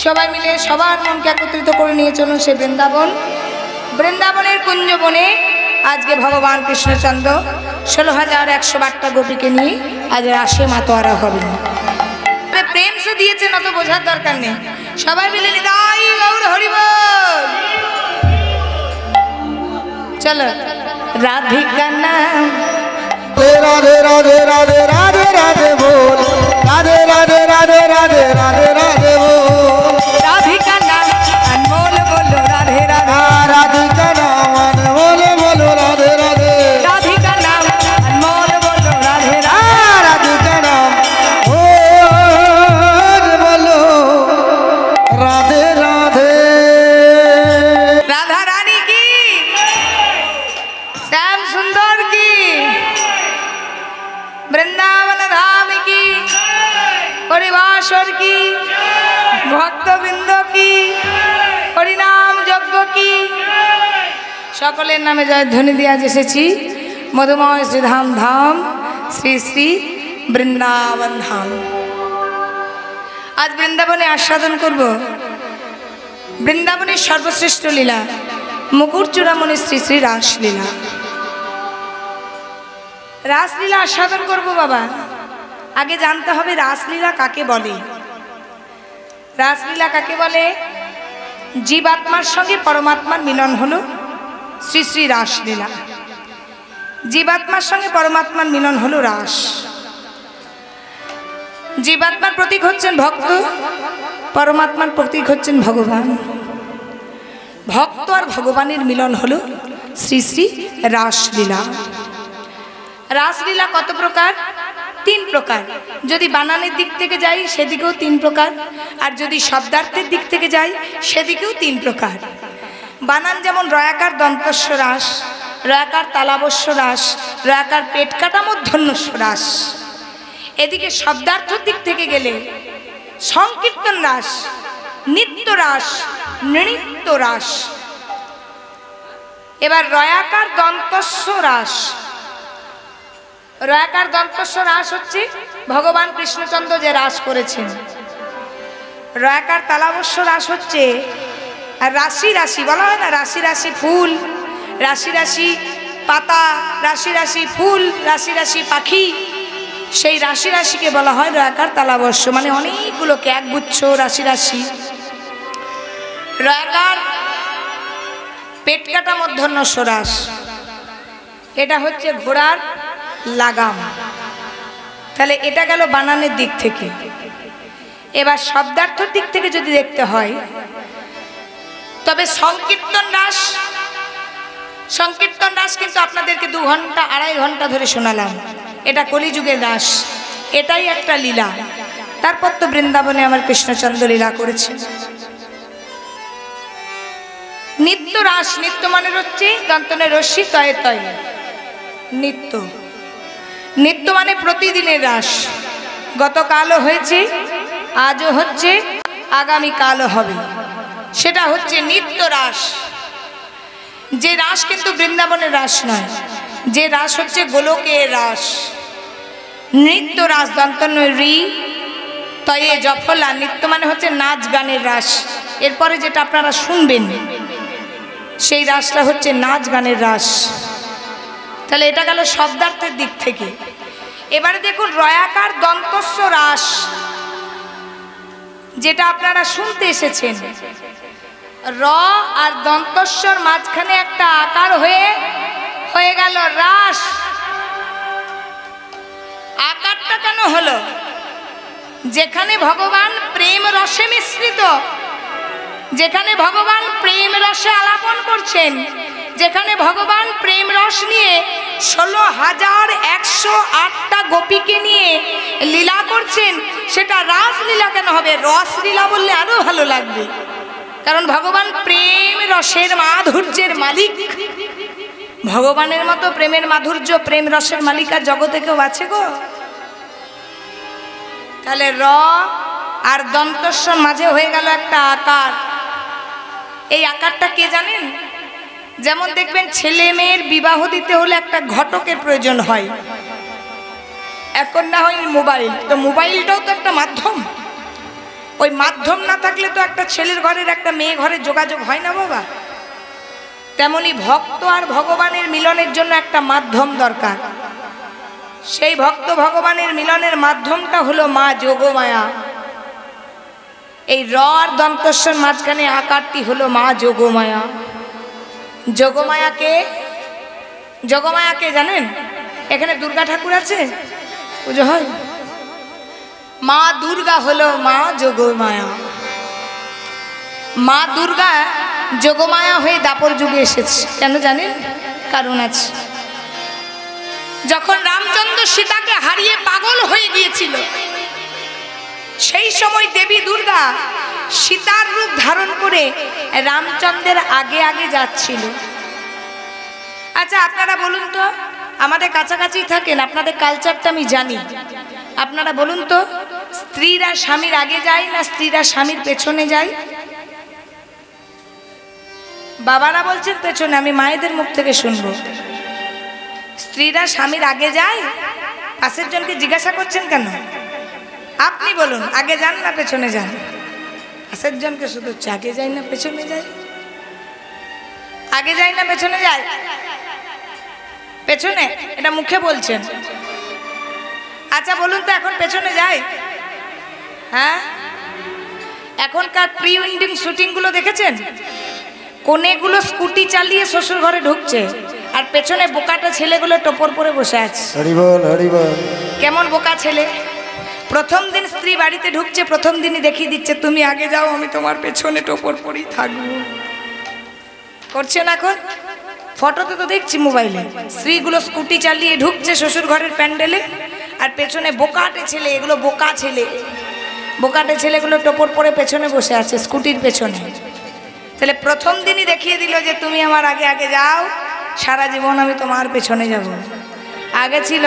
সবাই মিলে সবার মনকে একত্রিত করে নিয়ে চলুন সে বৃন্দাবন। বৃন্দাবনের কুঞ্জবনে আজকে ভগবান কৃষ্ণচন্দ্র 16,108টা গোপীকে নিয়ে আজ রাসে মাতোয়ারা হবেন। প্রেম সে দিয়েছেন অত বোঝার দরকার নেই, সবাই মিলে নিতাই গৌর হরি বল। চলো রাধিকা নাম রাধে রাধে রাধে রাধে রাধে বল, রাধে রাধে রাধে রাধে রাধে রাধে বল। রাধিকা নাম अनमोल बोलो राधे राधे, রাধিকা নাম अनमोल बोलो राधे राधे, राधिका नाम अनमोल बोलो राधे राधे, राधिका नाम ओ बोलो राधे राधे। राधा रानी की, श्याम सुंदर की, वृंदावन धाम की, परिवासर की, भक्तवृंद की, हरिनाम यज्ञ की, সকলের নামে জয় ধ্বনি দিয়ে আজ এসেছি মধুময় শ্রীধাম ধাম শ্রী শ্রী বৃন্দাবন ধাম। আজ বৃন্দাবনে আস্বাদন করব বৃন্দাবনের সর্বশ্রেষ্ঠ লীলা মুকুট চূড়ামণি শ্রী শ্রী রাসলীলা। রাসলীলা আস্বাদন করব বাবা। আগে জানতে হবে রাসলীলা কাকে বলে। রাসলীলা কাকে বলে? জীবাত্মার সঙ্গে পরমাত্মার মিলন হলো শ্রী শ্রী রাসলীলা। জীবাত্মার সঙ্গে পরমাত্মার মিলন হলো রাস। জীবাত্মার প্রতীক হচ্ছেন ভক্ত, পরমাত্মার প্রতীক হচ্ছেন ভগবান। ভক্ত আর ভগবানের মিলন হলো শ্রী শ্রী রাসলীলা। রাসলীলা কত প্রকার? 3 প্রকার। যদি বানানের দিক থেকে যাই সেদিকেও 3 প্রকার, আর যদি শব্দার্থের দিক থেকে যাই সেদিকেও 3 প্রকার। বানান যেমন রয়াকার দন্তস্ব রাস, রয়াকার তালাবস্য রাস, রয়াকার পেট কাটা মূর্ধন্যস্ব রাস। এদিকে শব্দার্থের দিক থেকে গেলে সংকীর্তন রাস, নিত্য রাস, নৃত্য রাস। এবার রয়াকার দন্তস্ব রাস। রয়াকার দন্তস্ব রাস হচ্ছে ভগবান কৃষ্ণচন্দ্র যে রাস করেছেন। রয়াকার তালাবস্য রাস হচ্ছে, আর রাশি রাশি বলা হয় না, রাশি রাশি ফুল, রাশি রাশি পাতা, রাশি রাশি ফুল, রাশি রাশি পাখি, সেই রাশি রাশিকে বলা হয় রয়াকার তালাবস্য, মানে অনেকগুলোকে একগুচ্ছ রাশি রাশি। রয়াকার পেট কাটা মূর্ধন্যস্ব রাস, এটা হচ্ছে ঘোড়ার লাগাম। তাহলে এটা গেল বানানের দিক থেকে। এবার শব্দার্থের দিক থেকে যদি দেখতে হয় তবে সংকীর্তন রাস। সংকীর্তন রাস কিন্তু আপনাদেরকে 2 ঘন্টা 2.5 ঘন্টা ধরে শোনালাম। এটা কলিযুগের রাস, এটাই একটা লীলা। তারপর তো বৃন্দাবনে আমার কৃষ্ণচন্দ্র লীলা করেছে। নিত্য রাস, নিত্য মানে হচ্ছে দন্তনের রশ্মি তয়ে তয়ে নিত্য। নিত্য মানে প্রতিদিনের রাস। গতকালও হয়েছে, আজও হচ্ছে, আগামীকালও হবে, সেটা হচ্ছে নিত্য রাস। যে রাস কিন্তু বৃন্দাবনের রাস নয়, যে রাস হচ্ছে গোলকের রাস। নৃত্য রাস দন্তন্য রি তয়ে জফলা, নৃত্য মানে হচ্ছে নাচ গানের রাস। এরপরে যেটা আপনারা শুনবেন সেই রাসটা হচ্ছে নাচ গানের রাস। তাহলে এটা গেল শব্দার্থের দিক থেকে। এবারে দেখুন রয়াকার দন্তস্ব রাস, যেটা আপনারা শুনতে এসেছেন। র আর দন্তস্বর মাঝখানে একটা আকার হয়ে গেল রাস। আকারটা কেন হলো? যেখানে ভগবান প্রেম রসে মিশ্রিত, যেখানে ভগবান প্রেম রসে আলাপন করছেন, যেখানে ভগবান প্রেম রস নিয়ে 16,108টা গোপীকে নিয়ে লীলা করছেন, সেটা রাসলীলা কেন হবে? রসলীলা বললে আরো ভালো লাগবে, কারণ ভগবান প্রেম রসের মাধুর্যের মালিক। ভগবানের মতো প্রেমের মাধুর্য, প্রেম রসের মালিক আর জগতে কেউ আছে গো? তাহলে র আর দন্তস্বর মাঝে হয়ে গেল একটা আকার। এই আকারটা কে জানেন? যেমন দেখবেন ছেলে মেয়ের বিবাহ দিতে হলে একটা ঘটকের প্রয়োজন হয়। এখন না হয় মোবাইল, তো মোবাইলটাও তো একটা মাধ্যম। ওই মাধ্যম না থাকলে তো একটা ছেলের ঘরের একটা মেয়ে ঘরের যোগাযোগ হয় না বাবা। তেমনি ভক্ত আর ভগবানের মিলনের জন্য একটা মাধ্যম দরকার। সেই ভক্ত ভগবানের মিলনের মাধ্যমটা হলো মা যোগমায়া। এই র আর দন্তস্বর মাঝখানে আকারটি হলো মা যোগমায়া। যোগমায়াকে জানেন? এখানে দুর্গা ঠাকুর আছে, পুজো হয়। মা দুর্গা হলো মা যোগমায়া। মা দুর্গা যোগমায়া হয়ে দাপর যুগে এসেছে। কেন জানেন? কারণ আছে। যখন রামচন্দ্র সীতাকে হারিয়ে পাগল হয়ে গিয়েছিল, সেই সময় দেবী দুর্গা সীতার রূপ ধারণ করে রামচন্দ্রের আগে আগে যাচ্ছিল। আচ্ছা আপনারা বলুন তো, আমাদের কাছাকাছি থাকেন, আপনাদের কালচারটা আমি জানি। আপনারা বলুন তো, স্ত্রীরা স্বামীর আগে যায় না স্ত্রীরা স্বামীর পেছনে যায়? বাবারা বলছেন পেছনে, আমি মায়েদের মুখ থেকে শুনবো। স্ত্রীরা স্বামীর আগে যায়? পাশের জনকে জিজ্ঞাসা করছেন কেন? আপনি বলুন, আগে যান না পেছনে যান? পাশের জনকে শুধু আগে যায় না পেছনে যায়? আগে যায় না পেছনে যায়? পেছনে, এটা মুখে বলছেন। আচ্ছা বলুন তো, এখন পেছনে যায়? হ্যাঁ, এখনকার প্রি ওয়েডিং শুটিং গুলো দেখেছেন? কোনেগুলো স্কুটি চালিয়ে শ্বশুর ঘরে ঢুকছে, আর পেছনে বোকাটা ছেলেগুলো টোপর পরে বসে আছে। কেমন বোকা ছেলে! প্রথম দিন স্ত্রী বাড়িতে ঢুকছে, প্রথম দিনই দেখিয়ে দিচ্ছে তুমি আগে যাও, আমি তোমার পেছনে টোপর পরেই থাকবো। করছেন এখন? ফটোতে তো দেখছি মোবাইলে, স্ত্রীগুলো স্কুটি চালিয়ে ঢুকছে শ্বশুর ঘরের প্যান্ডেলে, আর পেছনে বোকাটে ছেলে, এগুলো বোকা ছেলে, বোকাটে ছেলেগুলো টোপর পরে পেছনে বসে আছে স্কুটির পেছনে। তাহলে প্রথম দিনই দেখিয়ে দিল যে তুমি আমার আগে আগে যাও, সারা জীবন আমি তোমার পেছনে যাব। আগে ছিল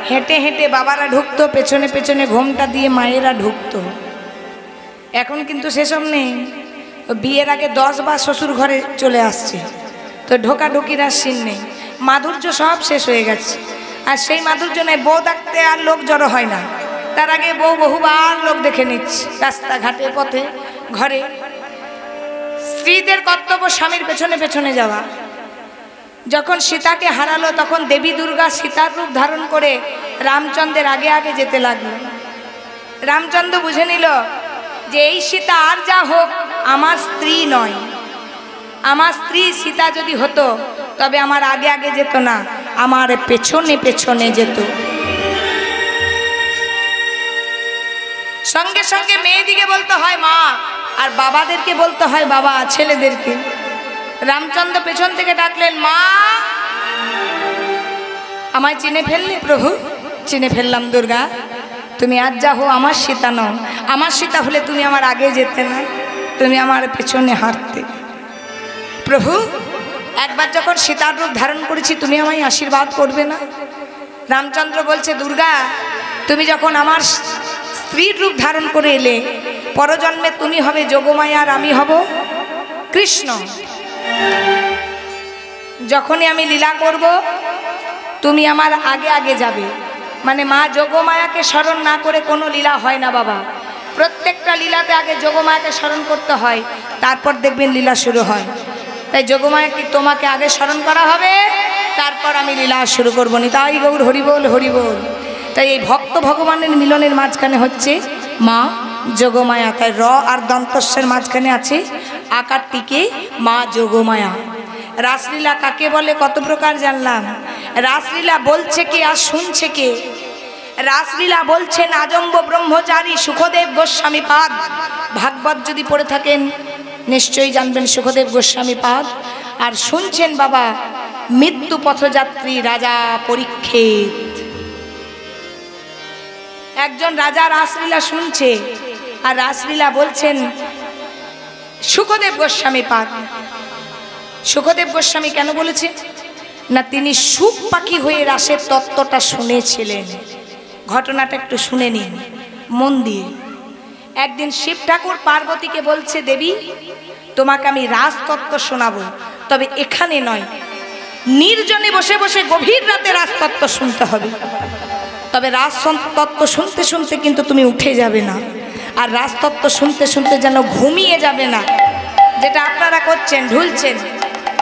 হেঁটে হেঁটে বাবারা ঢুকতো, পেছনে পেছনে ঘোমটা দিয়ে মায়েরা ঢুকতো। এখন কিন্তু সেসব নেই। বিয়ের আগে 10 বার শ্বশুর ঘরে চলে আসছে, তো ঢোকাঢুকির আর সিন নেই। মাধুর্য সব শেষ হয়ে গেছে। আর সেই মাধুর্য নেই, বউ ডাকতে আর লোক জড়ো হয় না। তার আগে বউ বহুবার লোক দেখে নিচ্ছে, রাস্তাঘাটে, পথে, ঘরে। স্ত্রীদের কর্তব্য স্বামীর পেছনে পেছনে যাওয়া। যখন সীতাকে হারালো, তখন দেবী দুর্গা সীতার রূপ ধারণ করে রামচন্দ্রের আগে আগে যেতে লাগলো। রামচন্দ্র বুঝে নিল যে এই সীতা আর যা হোক আমার স্ত্রী নয়। আমার স্ত্রী সীতা যদি হতো তবে আমার আগে আগে যেত না, আমার পেছনে পেছনে যেত। সঙ্গে সঙ্গে মেয়েদিকে বলতে হয় মা, আর বাবাদেরকে বলতে হয় বাবা, ছেলেদেরকে। রামচন্দ্র পেছন থেকে ডাকলেন, মা আমায় চিনে ফেললে? প্রভু, চিনে ফেললাম দুর্গা। তুমি আজ যা হো আমার সীতা নও। আমার সীতা হলে তুমি আমার আগে যেতে না, তুমি আমার পেছনে হাঁটতে। প্রভু, একবার যখন সীতার রূপ ধারণ করেছি, তুমি আমায় আশীর্বাদ করবে না? রামচন্দ্র বলছে, দুর্গা তুমি যখন আমার স্ত্রীর রূপ ধারণ করে এলে, পরজন্মে তুমি হবে যোগমায়া আর আমি হব কৃষ্ণ। যখনই আমি লীলা করব তুমি আমার আগে আগে যাবে। মানে মা যোগমায়াকে স্মরণ না করে কোনো লীলা হয় না বাবা। প্রত্যেকটা লীলাতে আগে যোগমায়াকে স্মরণ করতে হয়, তারপর দেখবেন লীলা শুরু হয়। তাই যোগমায়াকে তোমাকে আগে স্মরণ করা হবে, তারপর আমি লীলা শুরু করবো। নি তাই গৌর হরিবোল হরিবোল। তাই এই ভক্ত ভগবানের মিলনের মাঝখানে হচ্ছে মা যোগমায়া। তাই র আর দন্তস্বের মাঝখানে আছে আকারটিকে মা যোগমায়া। রাসলীলা কাকে বলে কত প্রকার জানলাম। রাসলীলা বলছে কে আর শুনছে কে? রাসলীলা বলছেন আজম্ব ব্রহ্মচারী সুখদেব গোস্বামী পাদ। ভাগবত যদি পড়ে থাকেন নিশ্চয়ই জানবেন সুখদেব গোস্বামী পাদ। আর শুনছেন বাবা মৃত্যু পথযাত্রী রাজা পরীক্ষিত। একজন রাজা রাসলীলা শুনছে, আর রাসলীলা বলছেন সুখদেব গোস্বামী পাদ। সুখদেব গোস্বামী কেন বলেছেন না, তিনি সুখ পাখি হয়ে রাসের তত্ত্বটা শুনেছিলেন। ঘটনাটা একটু শুনে নিন মন দিয়ে। একদিন শিব ঠাকুর পার্বতীকে বলছে, দেবী তোমাকে আমি রাজতত্ত্ব শোনাবো, তবে এখানে নয়, নির্জনে বসে বসে গভীর রাতে রাজতত্ত্ব শুনতে হবে। তবে রাজতত্ত্ব শুনতে শুনতে কিন্তু তুমি উঠে যাবে না, আর রাজতত্ত্ব শুনতে শুনতে যেন ঘুমিয়ে যাবে না, যেটা আপনারা করছেন, ঢুলছেন।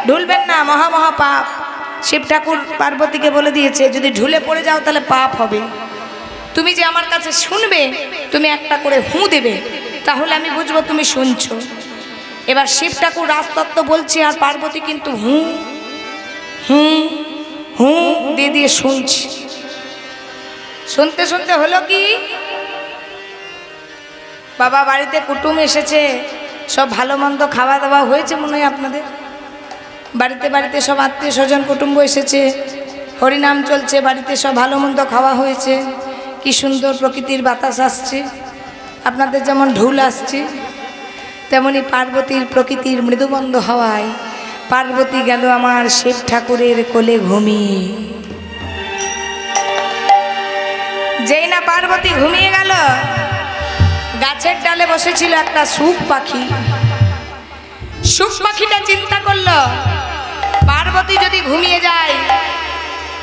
ঢুলবেন না, মহা মহা পাপ। শিব ঠাকুর পার্বতীকে বলে দিয়েছে, যদি ঢুলে পড়ে যাও তাহলে পাপ হবে। তুমি যে আমার কাছে শুনবে, তুমি একটা করে হু দেবে, তাহলে আমি বুঝবো তুমি শুনছো। এবার শিব ঠাকুর রাজতত্ত্ব বলছে, আর পার্বতী কিন্তু হু হু হু দিয়ে দিয়ে শুনছি। শুনতে শুনতে হলো কি, বাবা বাড়িতে কুটুম এসেছে, সব ভালো মন্দ খাওয়া দাওয়া হয়েছে মনে হয় আপনাদের বাড়িতে। বাড়িতে সব আত্মীয় স্বজন কুটুম্ব এসেছে, হরিনাম চলছে, বাড়িতে সব ভালো মন্দ খাওয়া হয়েছে। কি সুন্দর প্রকৃতির বাতাস আসছে, আপনাদের যেমন ঢুল আসছে, তেমনি পার্বতীর প্রকৃতির মৃদুবন্ধ হওয়ায় পার্বতী গেল আমার শিব ঠাকুরের কোলে ঘুমিয়ে। যেই না পার্বতী ঘুমিয়ে গেল, গাছের ডালে বসেছিল একটা শুক পাখি। শুক পাখিটা চিন্তা করলো, পার্বতী যদি ঘুমিয়ে যায়,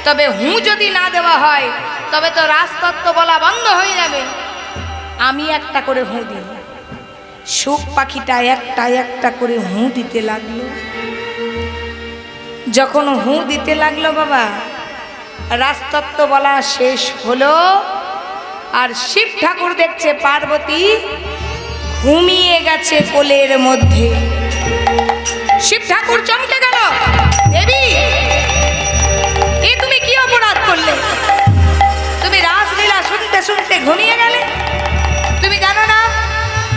তবে হু যদি না দেওয়া হয়, তবে তো রাজতত্ত্ব বলা বন্ধ হয়ে যাবে। আমি একটা করে হু দিই। শুক পাখিটা একটা একটা করে হু দিতে লাগলো। যখন হু দিতে লাগলো বাবা, রাজতত্ত্ব বলা শেষ হলো। আর শিব ঠাকুর দেখছে পার্বতী ঘুমিয়ে গেছে কোলের মধ্যে। শিব ঠাকুর চমকে গেল, দেবী এ তুমি কি অপরাধ করলে? তুমি রাসলীলা শুনতে শুনতে ঘুমিয়ে গেলে? তুমি জানো না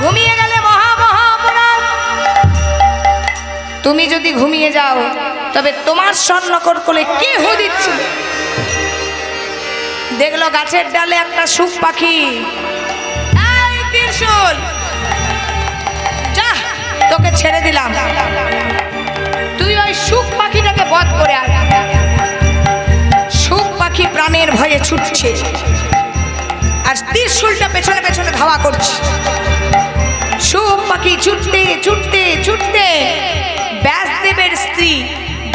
ঘুমিয়ে গেলে মহা মহা অপরাধ? তুমি যদি ঘুমিয়ে যাও, তবে তোমার স্বর্ণকর কোলে কে হু দিচ্ছিল? দেখলো গাছের ডালে একটা শুক পাখি। এই ত্রিশূল, যা তোকে ছেড়ে দিলাম, তুই ওই শুক পাখিটাকে বধ করে আয়। শুক পাখি প্রাণের ভয়ে ছুটছে, আর ত্রিশূলটা পেছনে পেছনে ধাওয়া করছে। শুক পাখি ছুটতে ছুটতে ছুটতে ব্যাসদেবের স্ত্রী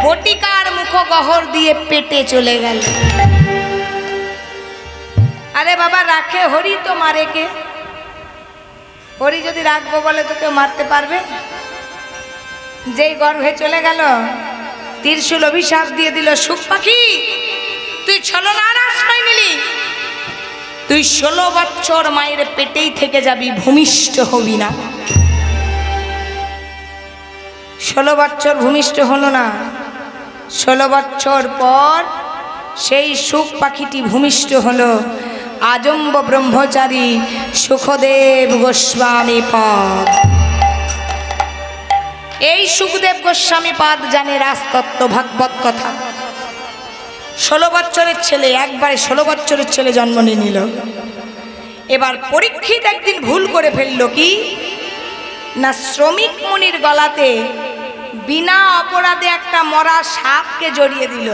বটিকার মুখগহ্বর দিয়ে পেটে চলে গেল। আরে বাবা, রাখে হরি তো মারে কে? হরি যদি রাখবো বলে তো কেউ মারতে পারবে? যেই গর্ভে চলে গেল, ত্রিশূল অভিশাপ দিয়ে দিল, শুক পাখি তুই ছলনার আশ্রয় নিলি, তুই 16 বছর মায়ের পেটেই থেকে যাবি, ভূমিষ্ঠ হবি না। 16 বছর ভূমিষ্ঠ হলো না। 16 বছর পর সেই শুক পাখিটি ভূমিষ্ঠ হলো আজম্ব ব্রহ্মচারী সুখদেব গোস্বামী পাদ। এই সুখদেব গোস্বামী পাদ জানে রাজতত্ত্ব, ভাগবত কথা। 16 বছরের ছেলে, একবারে 16 বছরের ছেলে জন্ম নিয়ে নিল। এবার পরীক্ষিত একদিন ভুল করে ফেললো কি না, শ্রমিক মুনির গলাতে বিনা অপরাধে একটা মরা সাপকে জড়িয়ে দিল।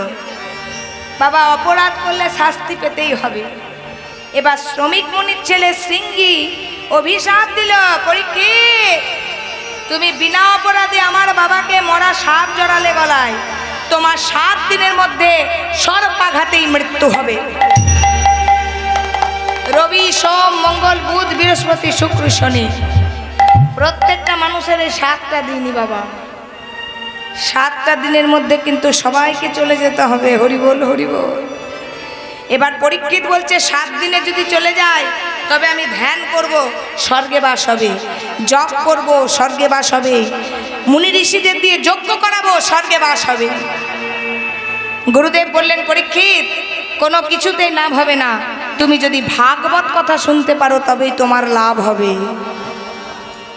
বাবা, অপরাধ করলে শাস্তি পেতেই হবে। এবার শ্রমিক মুনির ছেলে শৃঙ্গী অভিশাপ দিল, পরীক্ষিত তুমি বিনা অপরাধে আমার বাবাকে মরা সাপ জড়ালে গলায়, তোমার 7 দিনের মধ্যে সর্পাঘাতেই মৃত্যু হবে। রবি, সোম, মঙ্গল, বুধ, বৃহস্পতি, শুক্র, শনি, প্রত্যেকটা মানুষের এই 7টা দিনই বাবা। 7টা দিনের মধ্যে কিন্তু সবাইকে চলে যেতে হবে। হরি বল, হরি বল। এবার পরীক্ষিত বলছে 7 দিনে যদি চলে যায়, তবে আমি ধ্যান করব, স্বর্গে বাস হবে, জপ করব, স্বর্গে বাস হবে, মুনি ঋষিদের দিয়ে যজ্ঞ করাবো, স্বর্গে বাস হবে। গুরুদেব বললেন, পরীক্ষিত কোনো কিছুতেই লাভ হবে না, তুমি যদি ভাগবত কথা শুনতে পারো তবেই তোমার লাভ হবে।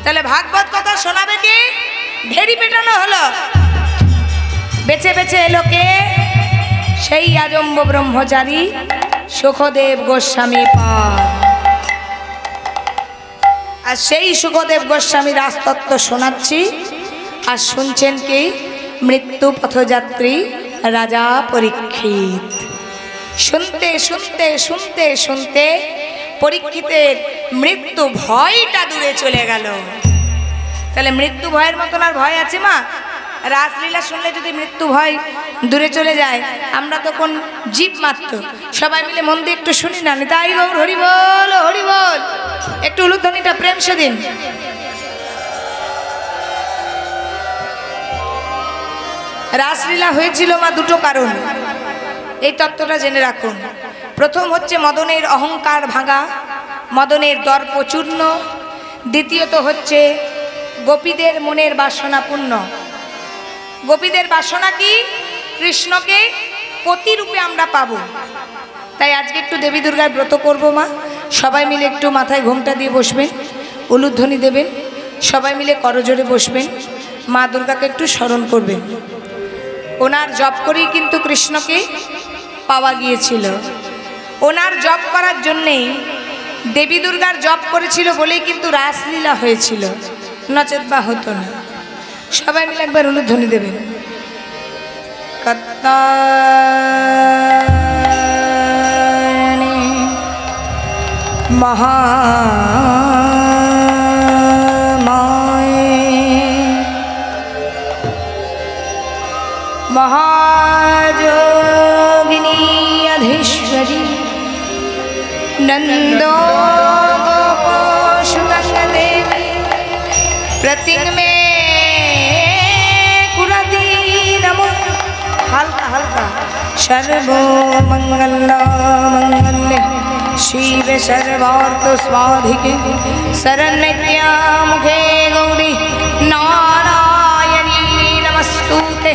তাহলে ভাগবত কথা শোনাবে কি? ঢেরি পেটানো হলো। বেছে বেছে এলো কে? সেই আজম্ব ব্রহ্মচারী সুখদেব গোস্বামী পাদ। আর সেই সুখদেব গোস্বামী রাজতত্ত্ব শোনাচ্ছি, আর শুনছেন কি? মৃত্যু পথযাত্রী রাজা পরীক্ষিত। শুনতে শুনতে শুনতে শুনতে পরীক্ষিতের মৃত্যু ভয়টা দূরে চলে গেল। তাহলে মৃত্যু ভয়ের মতন আর ভয় আছে মা? রাসলীলা শুনলে যদি মৃত্যু ভয় দূরে চলে যায়, আমরা তখন জিভ মাত্র, সবাই মিলে মন দিয়ে একটু শুনি না, তাই গৌর হরি বল হরি বল, একটু উলুধ্বনিটা প্রেম সেদিন। রাসলীলা হয়েছিল মা দুটো কারণ, এই তত্ত্বটা জেনে রাখুন। প্রথম হচ্ছে মদনের অহংকার ভাঙা, মদনের দর্প চূর্ণ। দ্বিতীয়ত হচ্ছে গোপীদের মনের বাসনা পূর্ণ। গোপীদের বাসনা কি? কৃষ্ণকে পতিরূপে আমরা পাবো। তাই আজকে একটু দেবী দুর্গার ব্রত করব মা, সবাই মিলে একটু মাথায় ঘোমটা দিয়ে বসবেন, উলুধ্বনি দেবেন, সবাই মিলে করজোড়ে বসবেন, মা দুর্গাকে একটু স্মরণ করবেন। ওনার জপ করেই কিন্তু কৃষ্ণকে পাওয়া গিয়েছিল। ওনার জপ করার জন্যেই দেবী দুর্গার জপ করেছিল বলেই কিন্তু রাসলীলা হয়েছিল, নচেত বা হতো না। সবাই মিলে একবার উলুধ্বনি দেবেন। কাত্যায়নী মহামায়ে महायोगिनी अधीश्वरी नंदो गोपोषुतंग देवी प्रतीक में कुरदी नमो हल्का हल्का सर्वो मंगल मंगल्य शिव सर्वार्थ स्वाधिके शरण्या मुखे गौरी नारायणी नमस्तुते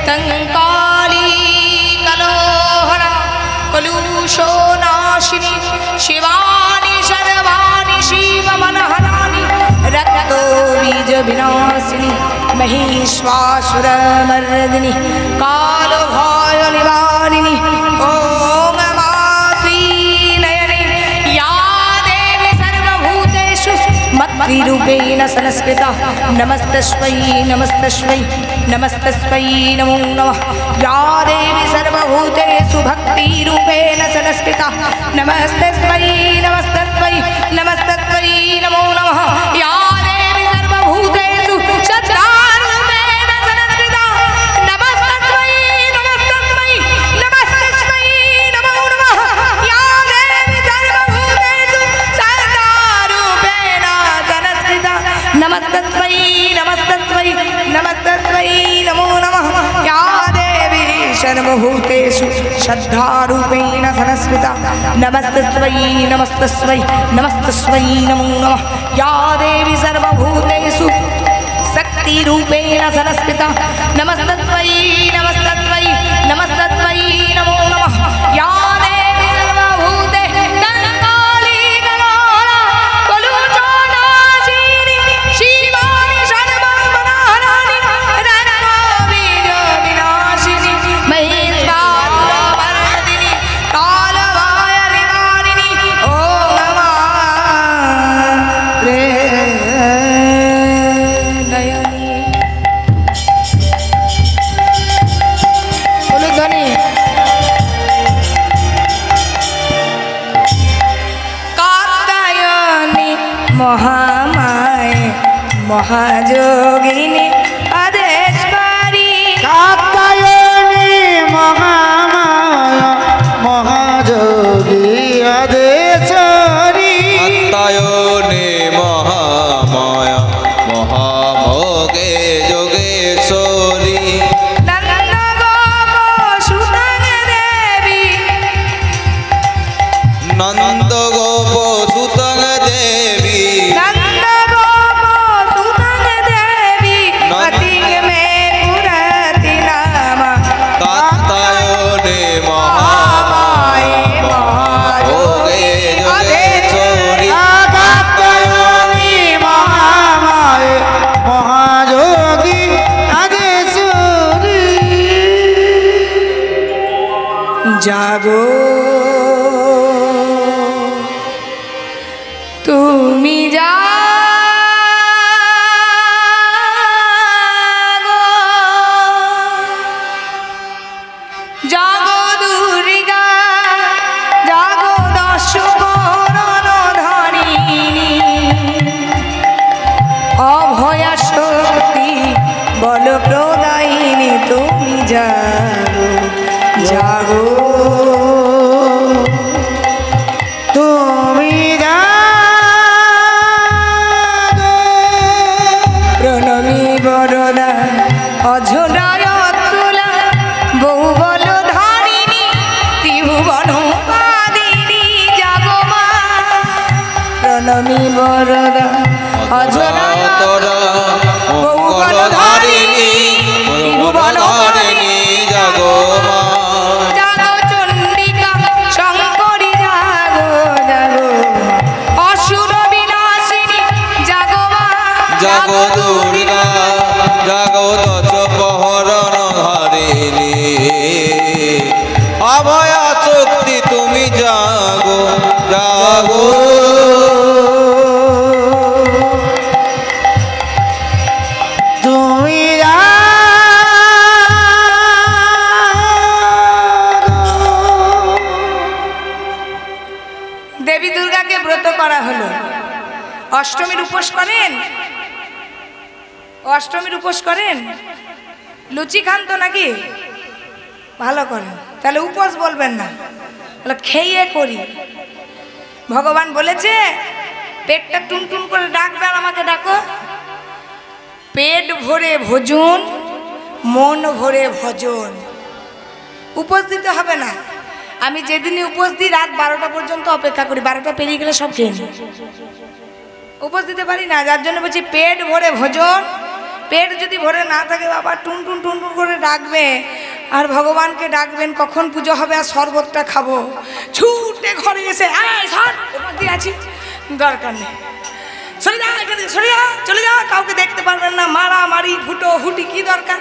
तंकाली कलोहरा कलुषो नाशिनी शिवानी सर्वाणी शिव मनहरानी रक्तो बीज विनाशिनी महिष्वासुर मर्दिनी कालो भय निवारिणी ओम मातृ नयने या देवी सर्वभूतेषु मत्रिरूपेण संस्कृता नमस्तस्मै नमस्तस्मै नमस्तस्मै नमो नमः या देवी सर्वभूतेषु भक्तिरूपेण संस्कृता नमस्तस्मै नमस्तस्मै नमस्तस्मै नमो नमः या देवी सर्वभूतेषु श्रद्धारूपेण संस्कृता नमस्तस्मै नमस्तस्मै नमस्तस्मै नमो नमः या देवी सर्वभूतेषु श्रद्धारूपेण संस्कृता नमस्तस्मै नमस्तस्मै नमस्तस्मै नमो नमः या देवी सर्वभूतेषु श्रद्धारूपेण संस्कृता नमस्तस्मै नमस्तस्मै नमस्तस्मै नमो नमः या देवी सर्वभूतेषु शक्तिरूपेण संस्कृता नमस्तस्मै नमस्तस्मै नमस्तस्मै नमो नमः या देवी सर्वभूते कंकाली कलोहरा कलुषो नाशिनी शिवानी सर्वमनहरानी रक्तो बीज विनाशिनी महिष्वासुरमर्दिनी कालभय निवारिणी ओम नमः नयनी उलुध्वनि कात्यायनी महामाये महायोगिनी अधीश्वरी कात्यायनी महामाया महायोगी अधीश्वरी कात्यायनी महामाया महामोगे योगेश्वरी नंद गोप सुतंग देवी नंद गोप सुतंग देवी प्रतीक में पुरति नाम कात्यायनी महामाया महामोगे योगेश्वरी कात्यायनी महामाया महायोगी अधीश्वरी जागो তুমি জাগো জাগো দুর্গা জাগো দশ বরণ ধারিণী অভয়া শক্তি বল প্রদায়িনী ধারিণী তুমি জাগো জাগো তুমি জাগো প্রণমী বরদা অঝরায় তুলা বহু বল ধারিণী ত্রিভুবন পাদিনী জাগো মা প্রণমী বরদা অঝরায় তোরা মঙ্গল ধারিণী ত্রিভুবন ধারিণী জাগো মা জাগো চণ্ডিকা শঙ্করী জাগো জাগো অসুর বিনাশিনী জাগো মা জাগো দুর্গা জাগো দশপহরণ ধারিণী অভয়া শক্তি তুমি জাগো জাগো তুমি দেবী দুর্গাকে ব্রত করা হলো। অষ্টমীর উপোস করেন? অষ্টমীর উপোস করেন? লুচি খান তো নাকি? ভালো করেন, তাহলে উপোস বলবেন না, তাহলে খেয়ে করি। ভগবান বলেছে পেটটা টুনটুন করে ডাকবে, আর আমাকে ডাকো। পেট ভরে ভোজন, মন ভরে ভজন। উপোস দিতে হবে না। আমি যেদিনই উপোস দিই রাত 12টা পর্যন্ত অপেক্ষা করি, 12টা পেরিয়ে গেলে সব খেয়ে নিই। উপোস দিতে পারি না, যার জন্য বলছি পেট ভরে ভোজন। পেট যদি ভরে না থাকে বাবা টুনটুন টুনটুন করে ডাকবে, আর ভগবানকে ডাকবেন কখন পুজো হবে আর শরবতটা খাবো। ছুটে ঘরে এসে দিয়ে আছি, দরকার নেই, চলে যা এখান থেকে, সরে যা, চলে যা, কাউকে দেখতে পারবেন না, মারামারি ফুটো হুটি কি দরকার।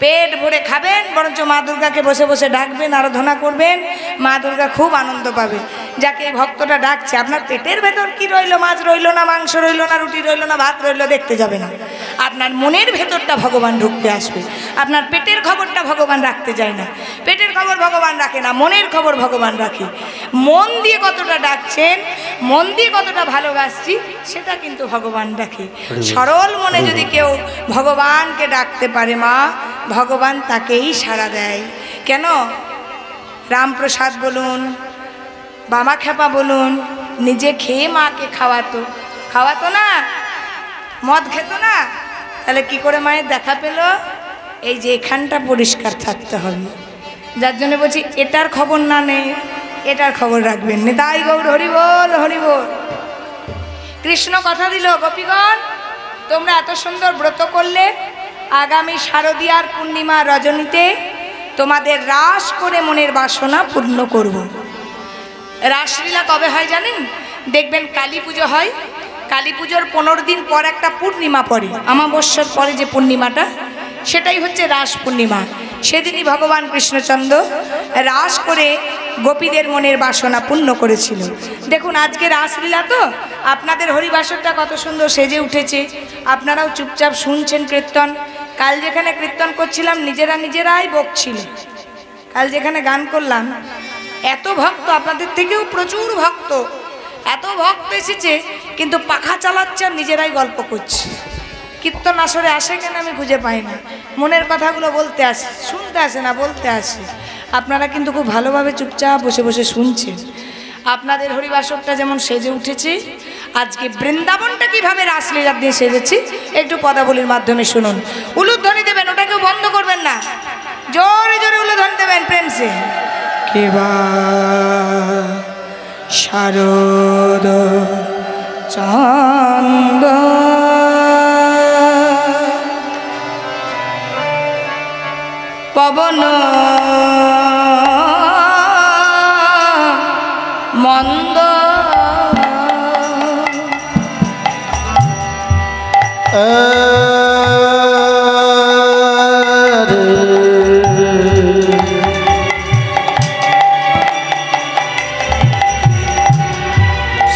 পেট ভরে খাবেন, বরঞ্চ মা দুর্গাকে বসে বসে ডাকবেন, আরাধনা করবেন, মা দুর্গা খুব আনন্দ পাবে। যাকে এই ভক্তটা ডাকছে, আপনার পেটের ভেতর কি রইলো, মাছ রইলো না, মাংস রইলো না, রুটি রইলো না, ভাত রইলো, দেখতে যাবে না। আপনার মনের ভেতরটা ভগবান ঢুকতে আসবে। আপনার পেটের খবরটা ভগবান রাখতে যায় না, পেটের খবর ভগবান রাখে না, মনের খবর ভগবান রাখে। মন দিয়ে কতটা ডাকছেন, মন দিয়ে কতটা ভালোবাসছি, সেটা কিন্তু ভগবান রাখে। সরল মনে যদি কেউ ভগবানকে ডাকতে পারে মা, ভগবান তাকেই সাড়া দেয়। কেন? রামপ্রসাদ বলুন, বামা খেপা বলুন, নিজে খেয়ে মাকে খাওয়াতো, খাওয়াতো না, মদ খেত না, তাহলে কি করে মায়ের দেখা পেল? এই যে এখানটা পরিষ্কার থাকতে হবে। যার জন্য বলছি এটার খবর না নেই, এটার খবর রাখবেন। নিতাই গৌর হরি বল, হরি বল। কৃষ্ণ কথা দিল, গোপীগণ তোমরা এত সুন্দর ব্রত করলে, আগামী শারদীয়ার পূর্ণিমা রজনীতে তোমাদের রাস করে মনের বাসনা পূর্ণ করব। রাসলীলা কবে হয় জানেন? দেখবেন কালী পুজো হয়, কালী পুজোর 15 দিন পর একটা পূর্ণিমা পড়ে, অমাবস্যার পরে যে পূর্ণিমাটা, সেটাই হচ্ছে রাস পূর্ণিমা। সেদিনই ভগবান কৃষ্ণচন্দ্র রাস করে গোপীদের মনের বাসনা পূর্ণ করেছিল। দেখুন আজকে রাসলীলা, তো আপনাদের হরিবাসরটা কত সুন্দর সেজে উঠেছে, আপনারাও চুপচাপ শুনছেন কীর্তন। কাল যেখানে কীর্তন করছিলাম নিজেরাই বকছিল। কাল যেখানে গান করলাম এত ভক্ত, আপনাদের থেকেও প্রচুর ভক্ত, এত ভক্ত এসেছে, কিন্তু পাখা চালাচ্ছে আর নিজেরাই গল্প করছে। কীর্তন আসরে আসে কেন আমি খুঁজে পাই না, মনের কথাগুলো বলতে আসে, শুনতে আসে না, বলতে আসে। আপনারা কিন্তু খুব ভালোভাবে চুপচাপ বসে বসে শুনছেন। আপনাদের হরিবাসরটা যেমন সেজে উঠেছে, আজকে বৃন্দাবনটা কিভাবে রাসলীলা দিয়ে সেজেছি একটু পদাবলীর মাধ্যমে শুনুন। উলুধ্বনি দেবেন, ওটাকেও বন্ধ করবেন না, জোরে জোরে উলুধ্বনি দেবেন প্রেম সে। কেবা শারদ চান্দ পবন মন্দ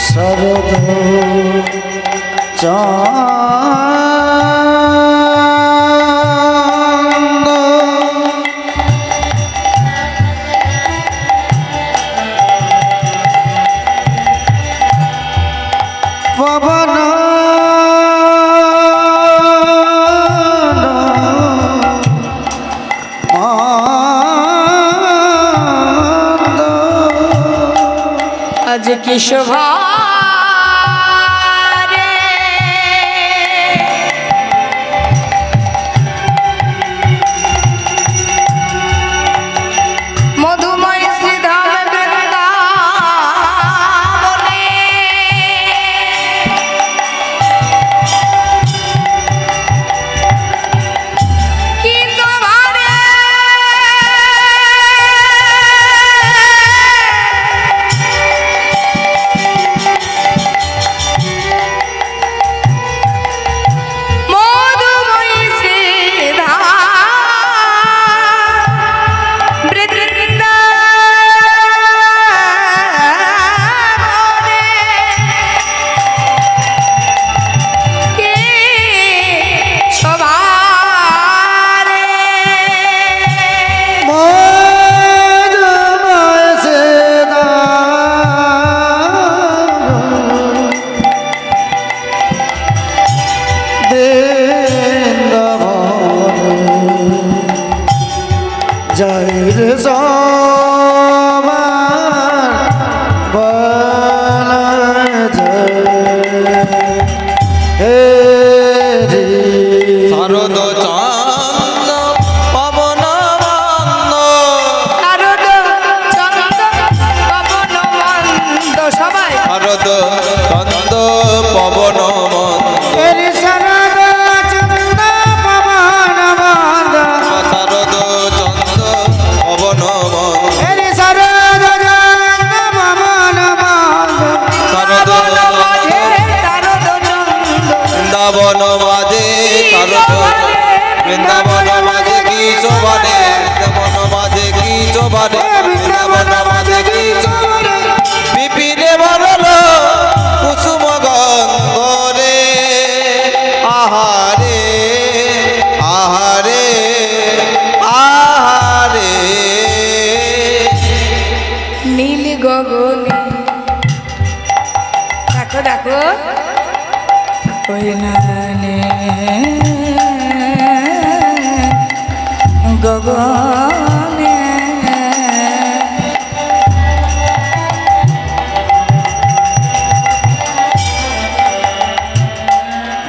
শরদ চান্দ পবন কি শোভা রে। মধুময় শ্রীধাম বৃন্দাবনে কি শোভা রে। মধুময় শ্রীধাম বৃন্দাবনে কি শোভা রে। মধুময় শ্রীধাম বৃন্দাবন জয় রে সবার বলা জয় হে রে। শারদ চন্দ পবন বন্দ শারদ চন্দ পবন মন্দ সবাই শারদ চন্দ পবন বন্দ এরি শরদ চন্দ পবন বন্দ শারদ চন্দ পবন বন্দ এরি শরদ চন্দ পবন বন্দ শারদ মাঝে শারদ চন্দ বৃন্দাবন মাঝে শারদ বৃন্দাবন মাঝে কি শোভানে বৃন্দাবন মাঝে কি শোভানে বৃন্দাবন মাঝে কি চোরে বিপিনে বরল কুসুম গঙ্গরে আহারে আহারে আহারে নীল গগনে দেখো দেখো ওই নালে গগনে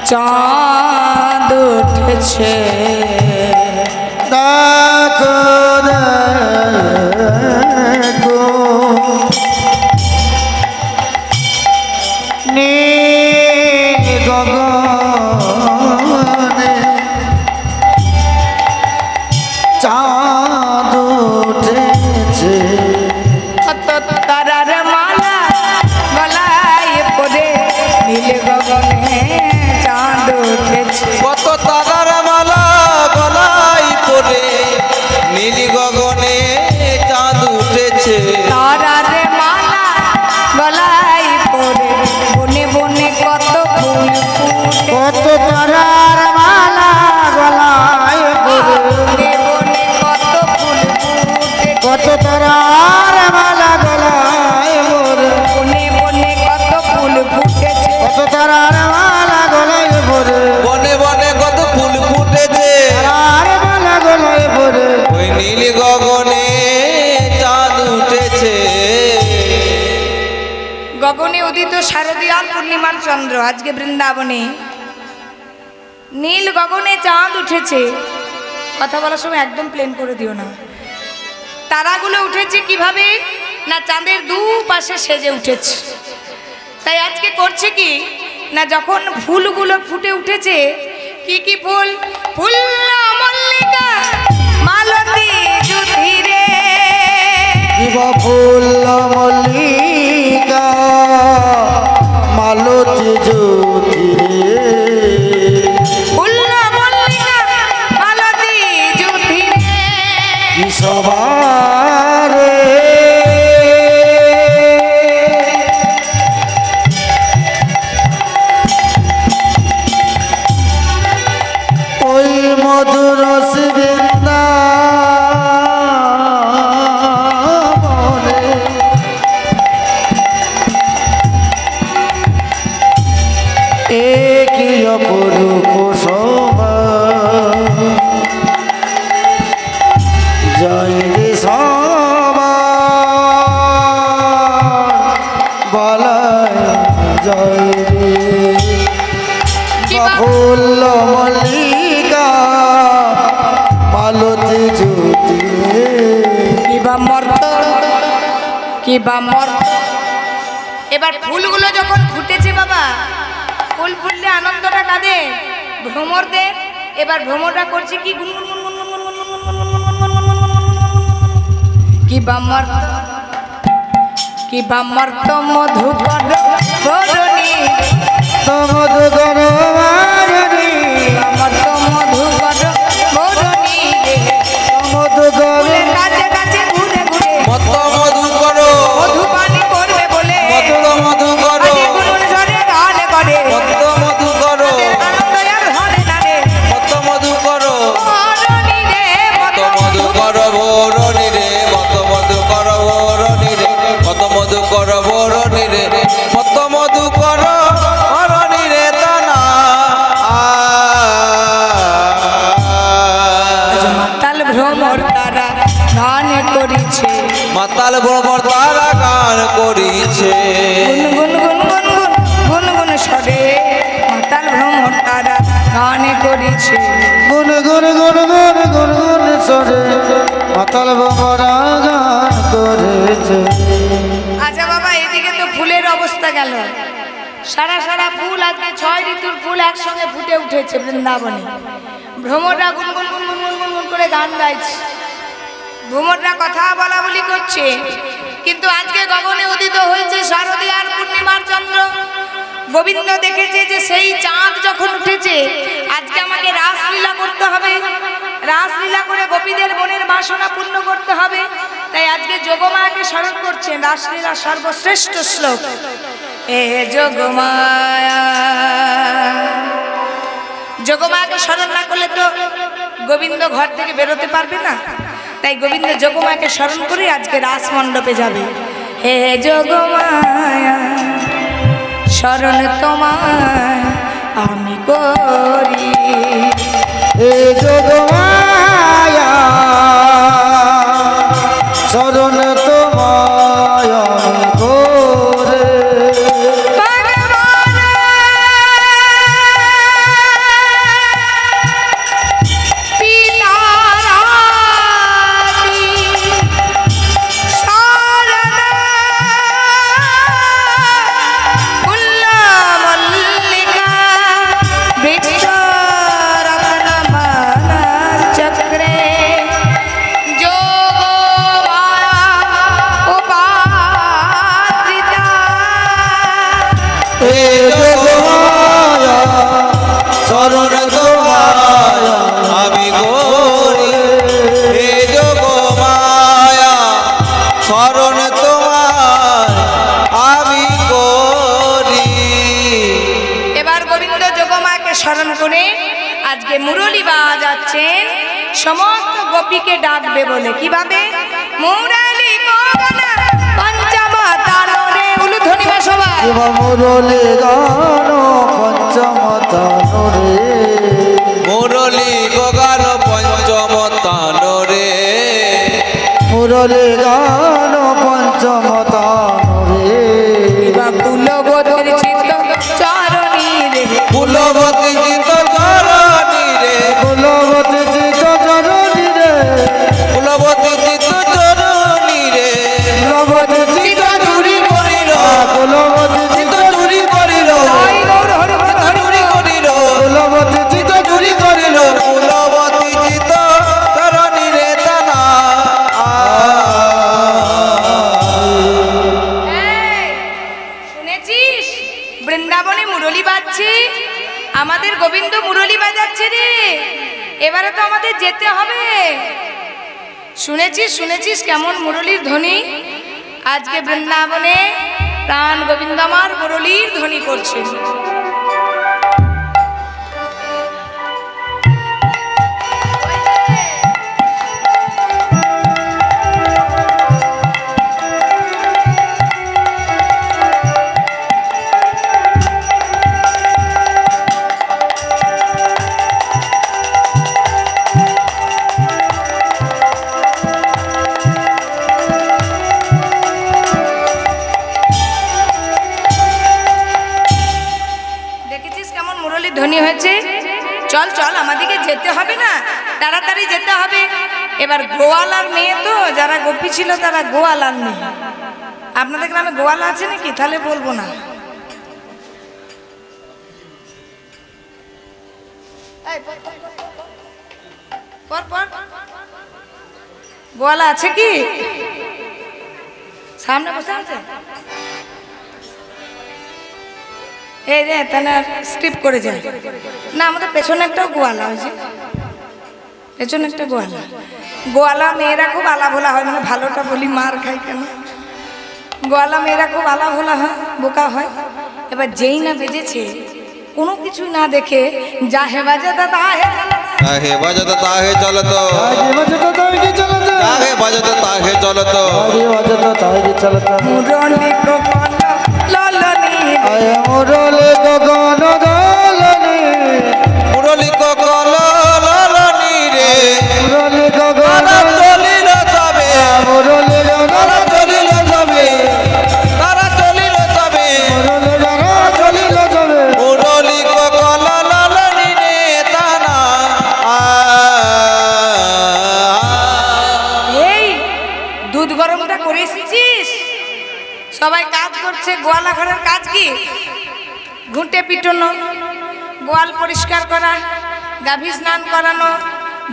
চাঁদ উঠেছে দেখো দেখো নীল গগনে চাঁদ উঠেছে কত তারার মালা গলায় পরে নীল গগনে চাঁদ উঠেছে। কত তারার মালা গলায় পরে নীলি গগনে চাঁদ উঠেছে তারার মালা গলায় পরে বনে বনে কত ফুল ফুটে কত তারার মালা গলায় পরে বনে বনে কত ফুল ফুটে কত তারার মালা গলায় পরে বনে বনে কত ফুল ফুটেছে কত তারার মালা গলায় পরে বনে বনে কত ফুল ফুটেছে তারার মালা গলায় পরে ওই নীল গগনে চাঁদ উঠেছে গগনে উদিত শারদীয়ার পূর্ণিমার চন্দ্র আজকে বৃন্দাবনে নীল গগনে চাঁদ উঠেছে। কথা বলার সময় একদম প্লেন করে দিও না। তারাগুলো উঠেছে কিভাবে না চাঁদের দুপাশে সেজে উঠেছে। তাই আজকে করছে কি না যখন ফুলগুলো ফুটে উঠেছে কি কি ফুল ফুল মল্লিকা মালতী যুধিরে শিব ফুল মল্লিকা মালতী জ্যোতি ফুল মল্লিকা মালতী যুধিরে সবারে ওই মধুর বৃন্দাবনে একই অপরূপ শোভা জয় রে সবার মর্ত কি বা মর্ত। এবার ফুলগুলো যখন ফুটেছে বাবা, ফুল ফুললে আনন্দটা কাদের? ভ্রমরদের। এবার ভ্রমররা করছে কি? কি বা মর্ত কি বা মর্ত মধুকর বরণী মধুকর বরণী মর্ত মধুকর বরণী মধুকর কাছে কাছে ঘুরে ঘুরে মত মধু করো, মধু পানি করবে বলে মত মধু করো, ঝরে গান করে মত মধু করো, আনন্দ আর ধরে না রে মত মধু করো, বরণী রে মত মধু করো ভরণী রে, মত মধু করো ভরণী রে, মত মধু করো ভরণী রে, মত মধু করো ভরণী রে তানা। মাতাল ভ্রমর তারা গান করিছে মাতাল ভ্রমর তারা গান করিছে, গুন গুন গুন গুন গুন গুন গুন সরে মাতাল ভ্রমর তারা গান করিছে। গুন গুন গুন গুন গুন গুন সরে মাতাল ভ্রমরা গান করেছে। আচ্ছা বাবা, এদিকে তো ফুলের অবস্থা গেল। সারা সারা ফুল, আজকে 6 ঋতুর ফুল একসঙ্গে ফুটে উঠেছে বৃন্দাবনে। ভ্রমররা গুনগুন গুনগুন গুনগুন গুন করে গান গাইছে, ভ্রমররা কথা বলা বলি করছে। কিন্তু আজকে গগনে উদিত হয়েছে শারদীয়ার পূর্ণিমার চন্দ্র। গোবিন্দ দেখেছে যে সেই চাঁদ যখন উঠেছে, আজকে আমাকে রাসলীলা করতে হবে, রাসলীলা করে গোপীদের মনের বাসনা পূর্ণ করতে হবে। তাই আজকে যোগমায়াকে স্মরণ করছেন। রাসলীলা সর্বশ্রেষ্ঠ শ্লোক, এ যোগমায়া। যোগমায়াকে স্মরণ না করলে তো গোবিন্দ ঘর থেকে বেরোতে পারবে না। তাই গোবিন্দ যোগমায়াকে স্মরণ করে আজকে রাস মণ্ডপে যাবে। হে যোগমায়া স্মরণ তোমায় আমি করি, এ যোগমায়া শরণ তোমায় আমি করে। শরণ তোমায় আমি করি, হে যোগমায়া শরণ তোমায় আমি করি। এবার গোবিন্দ যোগমায়াকে স্মরণ করে আজকে মুরলী বাজাচ্ছেন সমস্ত গোপীকে ডাকবে বলে। কিভাবে? মুরলী গগন পঞ্চমতানরে, উলুধ্বনি বা সবাই। মুরলী গান পঞ্চমতানরে, মুরলী গগন পঞ্চমতানরে, মুরলী গান পঞ্চমতানরে। বা কুলবতীর চিত্ত চরণী রে, কুলবতী চিত চরণী রে, কুলবতী চিত জননী রে, কুলবতী চিত চরণী রে, কুলবতী চিত চুরি করিল, কুলবতী চিত চুরি করিল, তাই গৌর হরি বল হরি চুরি করিল, কুলবতী চিত চুরি করিল, কুলবতী চিত চরণী রে তানা। এই, শুনেছিস বৃন্দাবনে মুরলী বাজছে? আমাদের গোবিন্দ মুরলী বাজাচ্ছে রে। এবারে তো আমাদের যেতে হবে। শুনেছিস শুনেছিস কেমন মুরলীর ধ্বনি? আজকে বৃন্দাবনে প্রাণ গোবিন্দ আমার মুরলীর ধ্বনি করছেন। ধ্বনি হয়েছে। চল চল, আমাদেরকে যেতে হবে না, তাড়াতাড়ি যেতে হবে। এবার গোয়ালার মেয়ে তো, যারা গোপী ছিল তারা গোয়ালার মেয়ে। আপনাদের গ্রামে গোয়ালা আছে নাকি? তাহলে বলবো না। গোয়ালা আছে কি? সামনে বসে আছে? এই রে, তাহলে স্কিপ করে যায় না। আমাদের পেছনে একটাও গোয়ালা হয়েছে, পেছনে একটা গোয়ালা। গোয়ালা মেয়েরা খুব আলা ভোলা হয়, মানে ভালোটা বলি মার খাই কেন। গোয়ালা মেয়েরা খুব আলা ভোলা হয়, বোকা হয়। এবার যেই না বেজেছে, কোনো কিছু না দেখে যা হে বাজাতা তাহে তাহে বাজাতো তাহে চলতো, আগে বাজতো তাই চলতো, তাহে বাজাতো তাহে চলতো, আগে বাজতো তাই চলতো। মুরলি কোকন ললনি আয় মুরলি গগন দলনি, মুরলি ককল ললনি রে, মুরলি গগন তারা চলিল যাবে, মুরলি তারা চলিল যাবে, তারা চলিল যাবে, মুরলি যারা চলিল যাবে। মুরলি ককল ললনি রে তানা। এই দুধ গরমটা করে এসেছিস? সবাই কাজ করছে। গোয়ালা ঘরের কাজ কি? ঘুঁটে পিটানো, গোয়াল পরিষ্কার করা, গাভী স্নান করানো,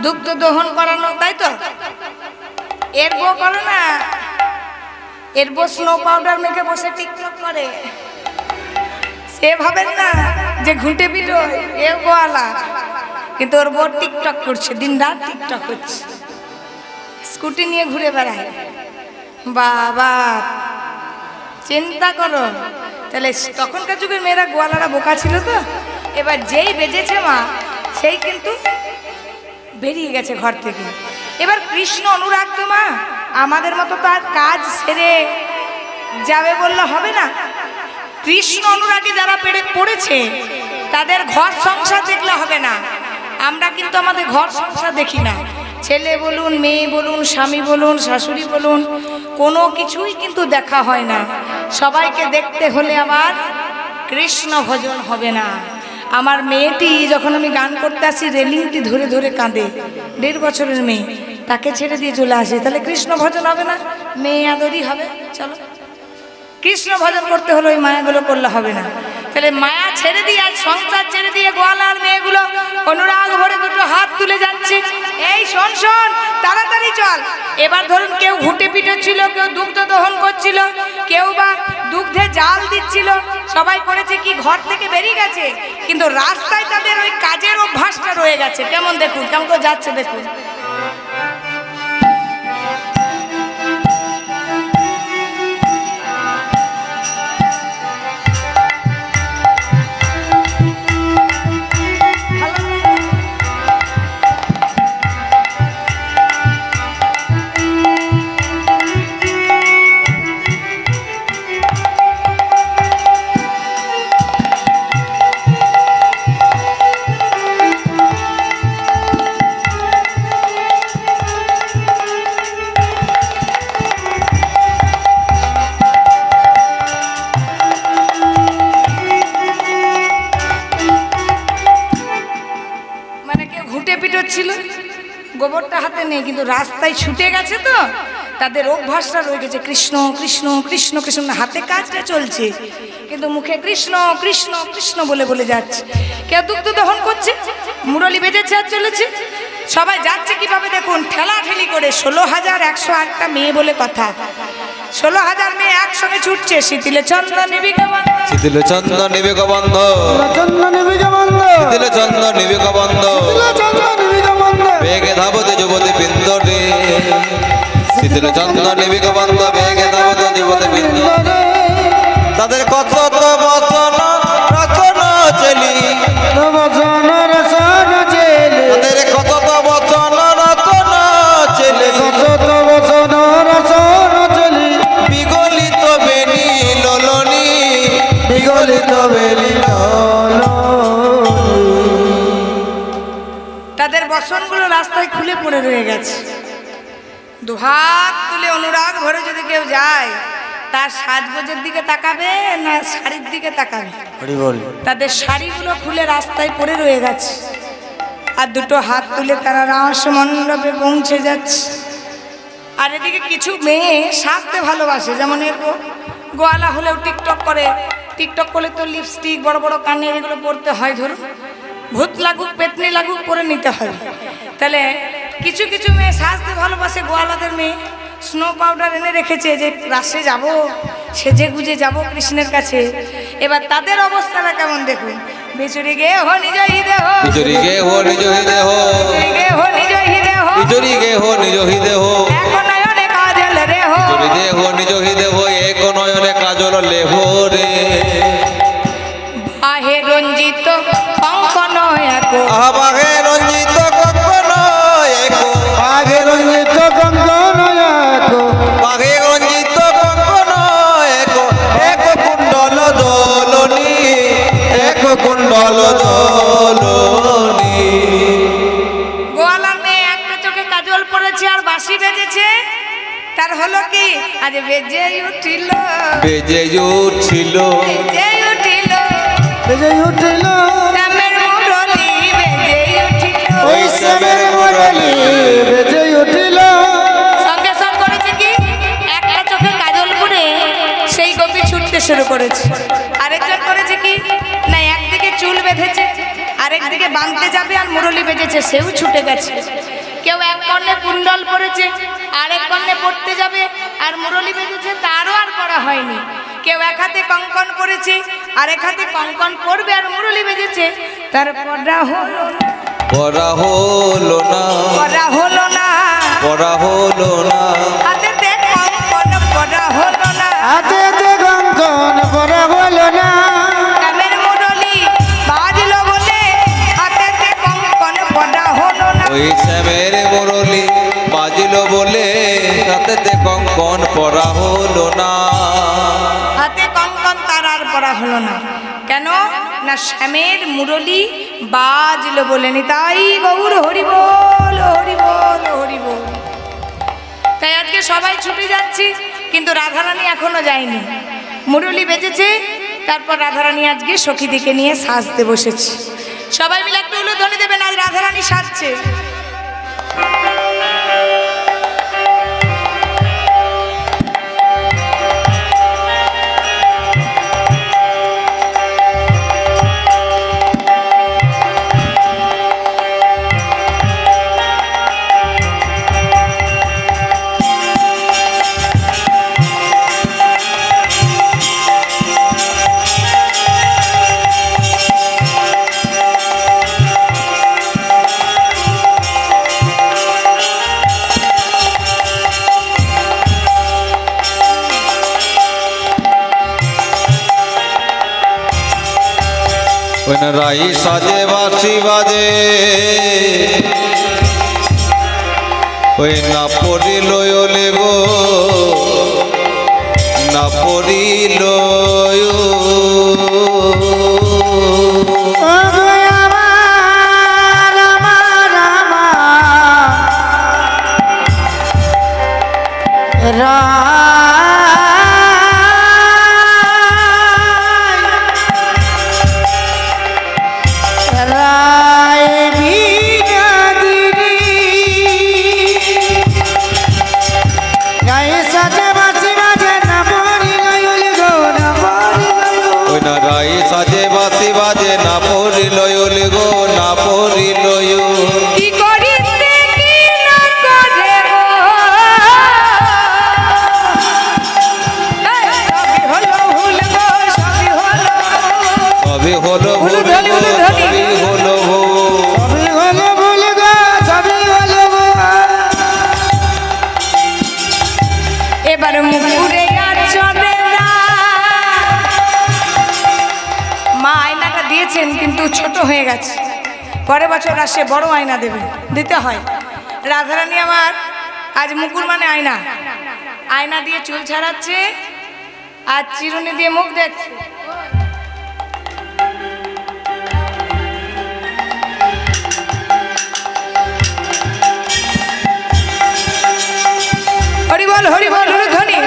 দুগ্ধ দহন করানো, তাই তো? এর বউ করে না? এর বউ স্নো পাউডার মেখে বসে টিকটক করে। সে ভাবেন না যে ঘুঁটে পিটো, এ গোয়ালা, কিন্তু ওর বউ টিকটক করছে, দিন রাত টিকটক করছে, স্কুটি নিয়ে ঘুরে বেড়ায়। বাবা, চিন্তা করো। তাহলে তখনকার যুগের মেয়েরা গোয়ালারা বোকা ছিল তো। এবার যেই বেজেছে মা, সেই কিন্তু বেরিয়ে গেছে ঘর থেকে। এবার কৃষ্ণ অনুরাগ তো মা, আমাদের মতো তো আর কাজ সেরে যাবে বললে হবে না। কৃষ্ণ অনুরাগে যারা পড়েছে তাদের ঘর সংসার দেখলে হবে না। আমরা কিন্তু আমাদের ঘর সংসার দেখি না। ছেলে বলুন, মেয়ে বলুন, স্বামী বলুন, শাশুড়ি বলুন, কোনো কিছুই কিন্তু দেখা হয় না। সবাইকে দেখতে হলে আবার কৃষ্ণ ভজন হবে না। আমার মেয়েটি যখন আমি গান করতে আসি, রেলিংটি ধরে ধরে কাঁদে, 1.5 বছরের মেয়ে, তাকে ছেড়ে দিয়ে চলে আসে। তাহলে কৃষ্ণ ভজন হবে না? মেয়ে আদরই হবে। চলো, কৃষ্ণ ভজন করতে হলে ওই মায়াগুলো করলে হবে না। তাহলে মায়া ছেড়ে দিয়ে, আজ সংসার ছেড়ে দিয়ে গোয়ালার মেয়েগুলো অনুরাগ ভরে দুটো হাত তুলে যাচ্ছে। এই শোন শোন, তাড়াতাড়ি চল। এবার ধরুন কেউ ঘুঁটে পিটাচ্ছিল, কেউ দুগ্ধ দহন করছিল, কেউ বা দুগ্ধে জাল দিচ্ছিল, সবাই করেছে কি, ঘর থেকে বেরিয়ে গেছে, কিন্তু রাস্তায় তাদের ওই কাজের অভ্যাসটা রয়ে গেছে। কেমন দেখুন, কেমন করে যাচ্ছে দেখুন। গোবরটা হাতে নেই, কিন্তু রাস্তায় ছুটে গেছে তো, তাদের অভ্যাসটা রয়ে গেছে কৃষ্ণ কৃষ্ণ কৃষ্ণ কৃষ্ণ। হাতে কাজটা চলছে, কিন্তু মুখে কৃষ্ণ কৃষ্ণ কৃষ্ণ বলে বলে যাচ্ছে। কেউ দুগ্ধ দহন করছে, মুরলি বেজেছে আর চলেছে। সবাই যাচ্ছে কিভাবে দেখুন, ঠেলা ঠেলি করে। 16,108টা মেয়ে বলে কথা, 16,000 মেয়ে একসঙ্গে ছুটছে। শীতিলে চন্দ্র নিবিকা বন্ধ, শীতিলে চন্দ্র নিবিকা বন্ধ, চন্দ্র নিবিকা বন্ধ, শীতিলে চন্দ্র নিবিকা বন্ধ, চন্দ্র নিবিকা বন্ধ, বেগে ধাবতে যুবতী বৃন্দরে। শীতিলে চন্দ্র নিবিকা বন্ধ, বেগে ধাবতে যুবতী বৃন্দরে। তাদের কত তো বচন রচনা চলি, বচন রচনা চেলে, তাদের কত তো বচন রচনা চলি, কত তো বচন রচনা চলি, বিগলিত বেনি লোলনি, বিগলিত বেলি তাদের বসনগুলো রাস্তায় খুলে পড়ে রয়ে গেছে। দুহাত তুলে অনুরাগ ভরে যদি কেউ যায়, তার সাজগোজের দিকে তাকাবে না শাড়ির দিকে তাকাবে? তাদের শাড়িগুলো খুলে রাস্তায় পড়ে রয়ে গেছে। আর দুটো হাত তুলে তারা রাস মণ্ডপে পৌঁছে যাচ্ছে। আর এদিকে কিছু মেয়ে সাজতে ভালোবাসে, যেমন এরকম গোয়ালা হলেও টিকটক করে। টিকটক করলে তো লিপস্টিক, বড় বড় কানের এগুলো পরতে হয়। ধরুন ভূত লাগুক পেতনি লাগুক পরে নিতে হয়। তাহলে কিছু কিছু মেয়ে সাজতে ভালোবাসে, গোয়ালাদের মেয়ে স্নো পাউডার এনে রেখেছে যে রাসে যাব, সেজে গুজে যাব কৃষ্ণের কাছে। এবার তাদের অবস্থাটা কেমন দেখুন। বিচুরি গে হো নিজ হৃদে হো, বিচুরি গে হো নিজ হৃদে হো, বিচুরি গে হো নিজ হৃদে হো, বিচুরি গে হো নিজ হৃদে হো, এক নয়নে কাজল রে হো, বিচুরি গে হো নিজ হৃদে হো, এক নয়নে কাজল লেহো রে। বাহে রঞ্জিত কঙ্কন এক, বাঘে রঞ্জিত কঙ্কন এক, বাঘে রঞ্জিত কঙ্কন এক, বাঘে রঞ্জিত কঙ্কন এক, এক কুণ্ডল দোলনি, এক কুণ্ডল দোলনি। গোয়ালার মেয়ে একটা চোখে কাজল পড়েছে আর বাঁশি বেজেছে। তার হলো কি, আজ বেজে উঠিল, বেজে উঠছিল, বেজে উঠিল, বেজে উঠিল শ্যামের মুরলি বেজে উঠিল। ওই শ্যামের মুরলি বেজে উঠিল। সঙ্গে সঙ্গে করেছে কি, একটা চোখে কাজল পরে সেই গোপী ছুটতে শুরু করেছে। আরেকজন করেছে কি না, একদিকে চুল বেঁধেছে, আরেকদিকে বাঁধতে যাবে আর মুরলি বেজেছে, সেও ছুটে গেছে। কেউ এক কর্ণে কুণ্ডল পরেছে, আরেক কর্ণে পড়তে যাবে আর মুরলি বেজেছে, তারও আর পড়া হয়নি। কেউ এক হাতে কঙ্কন পরেছে, আরেক হাতে কঙ্কন পরবে আর মুরলি বেজেছে, তার পড়া হলো না, পড়া হলো না, পড়া হলো না, পড়া হলো না, হাতেতে কঙ্কন পড়া হলো না, হাতেতে কঙ্কন পরা হলো না। শ্যামের মুরলি বাজলো বলে হাতেতে কঙ্কন পড়া হলো না। ওই শ্যামের মুরলি বাজিল বলে হাতেতে কঙ্কন পরা হলো না। হাতে কঙ্কন তার আর পড়া হলো না। কেন না, শ্যামের মুরলি বাজলো বলেনি। তাই গৌর হরি বল, হরি বল, হরি বল। তাই আজকে সবাই ছুটে যাচ্ছি, কিন্তু রাধারানী এখনো যায়নি। মুরলি বেজেছে, তারপর রাধারানী আজকে সখীদিকে নিয়ে সাজতে বসেছে। সবাই মিলে একটু উলুধ্বনি দেবেন, আজ রাধারানী সাজছে। ওই না রাই সাজে বাঁশি বাজে, ওই না পড়িল ওলে গো, না পড়িল এবার মুকুরে চলে না। মা আয়নাটা দিয়েছেন কিন্তু ছোট হয়ে গেছে, পরের বছর আসে বড় আয়না দেবে, দিতে হয়। রাধারানী আমার আজ মুকুর মানে আয়না, আয়না দিয়ে চুল ছাড়াচ্ছে আর চিরুনি দিয়ে মুখ দেখছে। হরি বল, হরি বল, হরি ধ্বনি।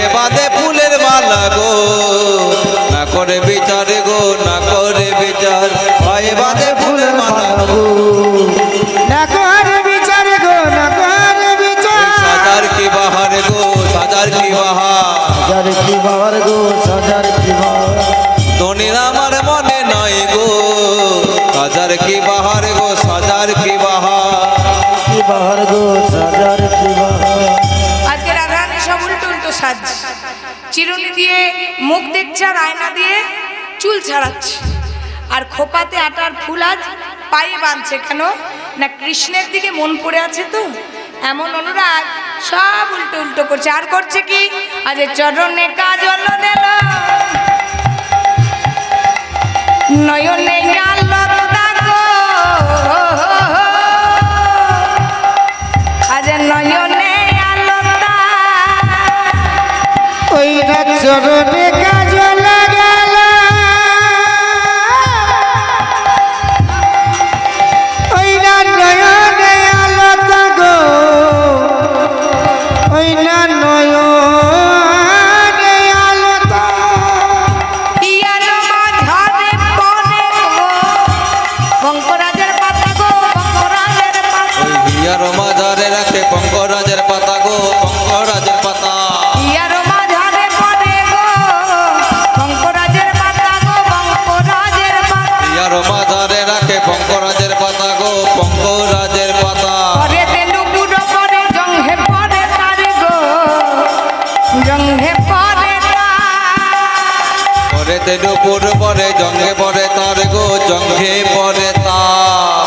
পায়ে বাঁধে ফুলের মালা গো না করে বিচার গো না করে বিচার পায়ে বাঁধে ফুলের মালা গো না করে বিচার গো না করে বিচার সাজার কি বাহার গো সাজার কি বাহার সাজার কি বাহার গো সাজার কি বাহার ধনির আমার মনে নাই গো সাজার কি বাহার গো সাজার কি বাহার কি বাহার গো সাজার কি বাহার আজকে রাধারানী সব উল্টো উল্টো সাজ, চিরুনি দিয়ে মুখ দেখছে আর আয়না দিয়ে চুল ছাড়াচ্ছে, আর খোপাতে আটার ফুল আজ পায়ে বাঁধছে। কেন না কৃষ্ণের দিকে মন পড়ে আছে তো, এমন অনুরাগ সব উল্টো উল্টো করছে। আর করছে কি, আজ চরণে কাজল দিল নয়নে আলতা গো, আজ নয়নে আলতা ওই না চরণে কাজল গেল ওই না নয়নে আলতা গো ওই না নয়নে আলতা ইয়ার মাঝারে পরে গো বঙ্করাজের পাতা গো বঙ্করাজের পাতা, ওই হিয়ার মাঝারে রাখে পঙ্করাজের পাতা গো পঙ্করাজের পাতা ইয়ার মাঝারে পরে গো বঙ্করাজের পাতা গো বঙ্করাজের পাতা, হিয়ার মাঝারে রাখে পঙ্করাজের পাতা গো পঙ্করাজের পাতা পরে তেনুপুর পরে জংহে পরে তারে গো জংহে পরে তার, পরে তেনুপুর পরে জঙ্গে পরে তার গো জঙ্গে পরে তার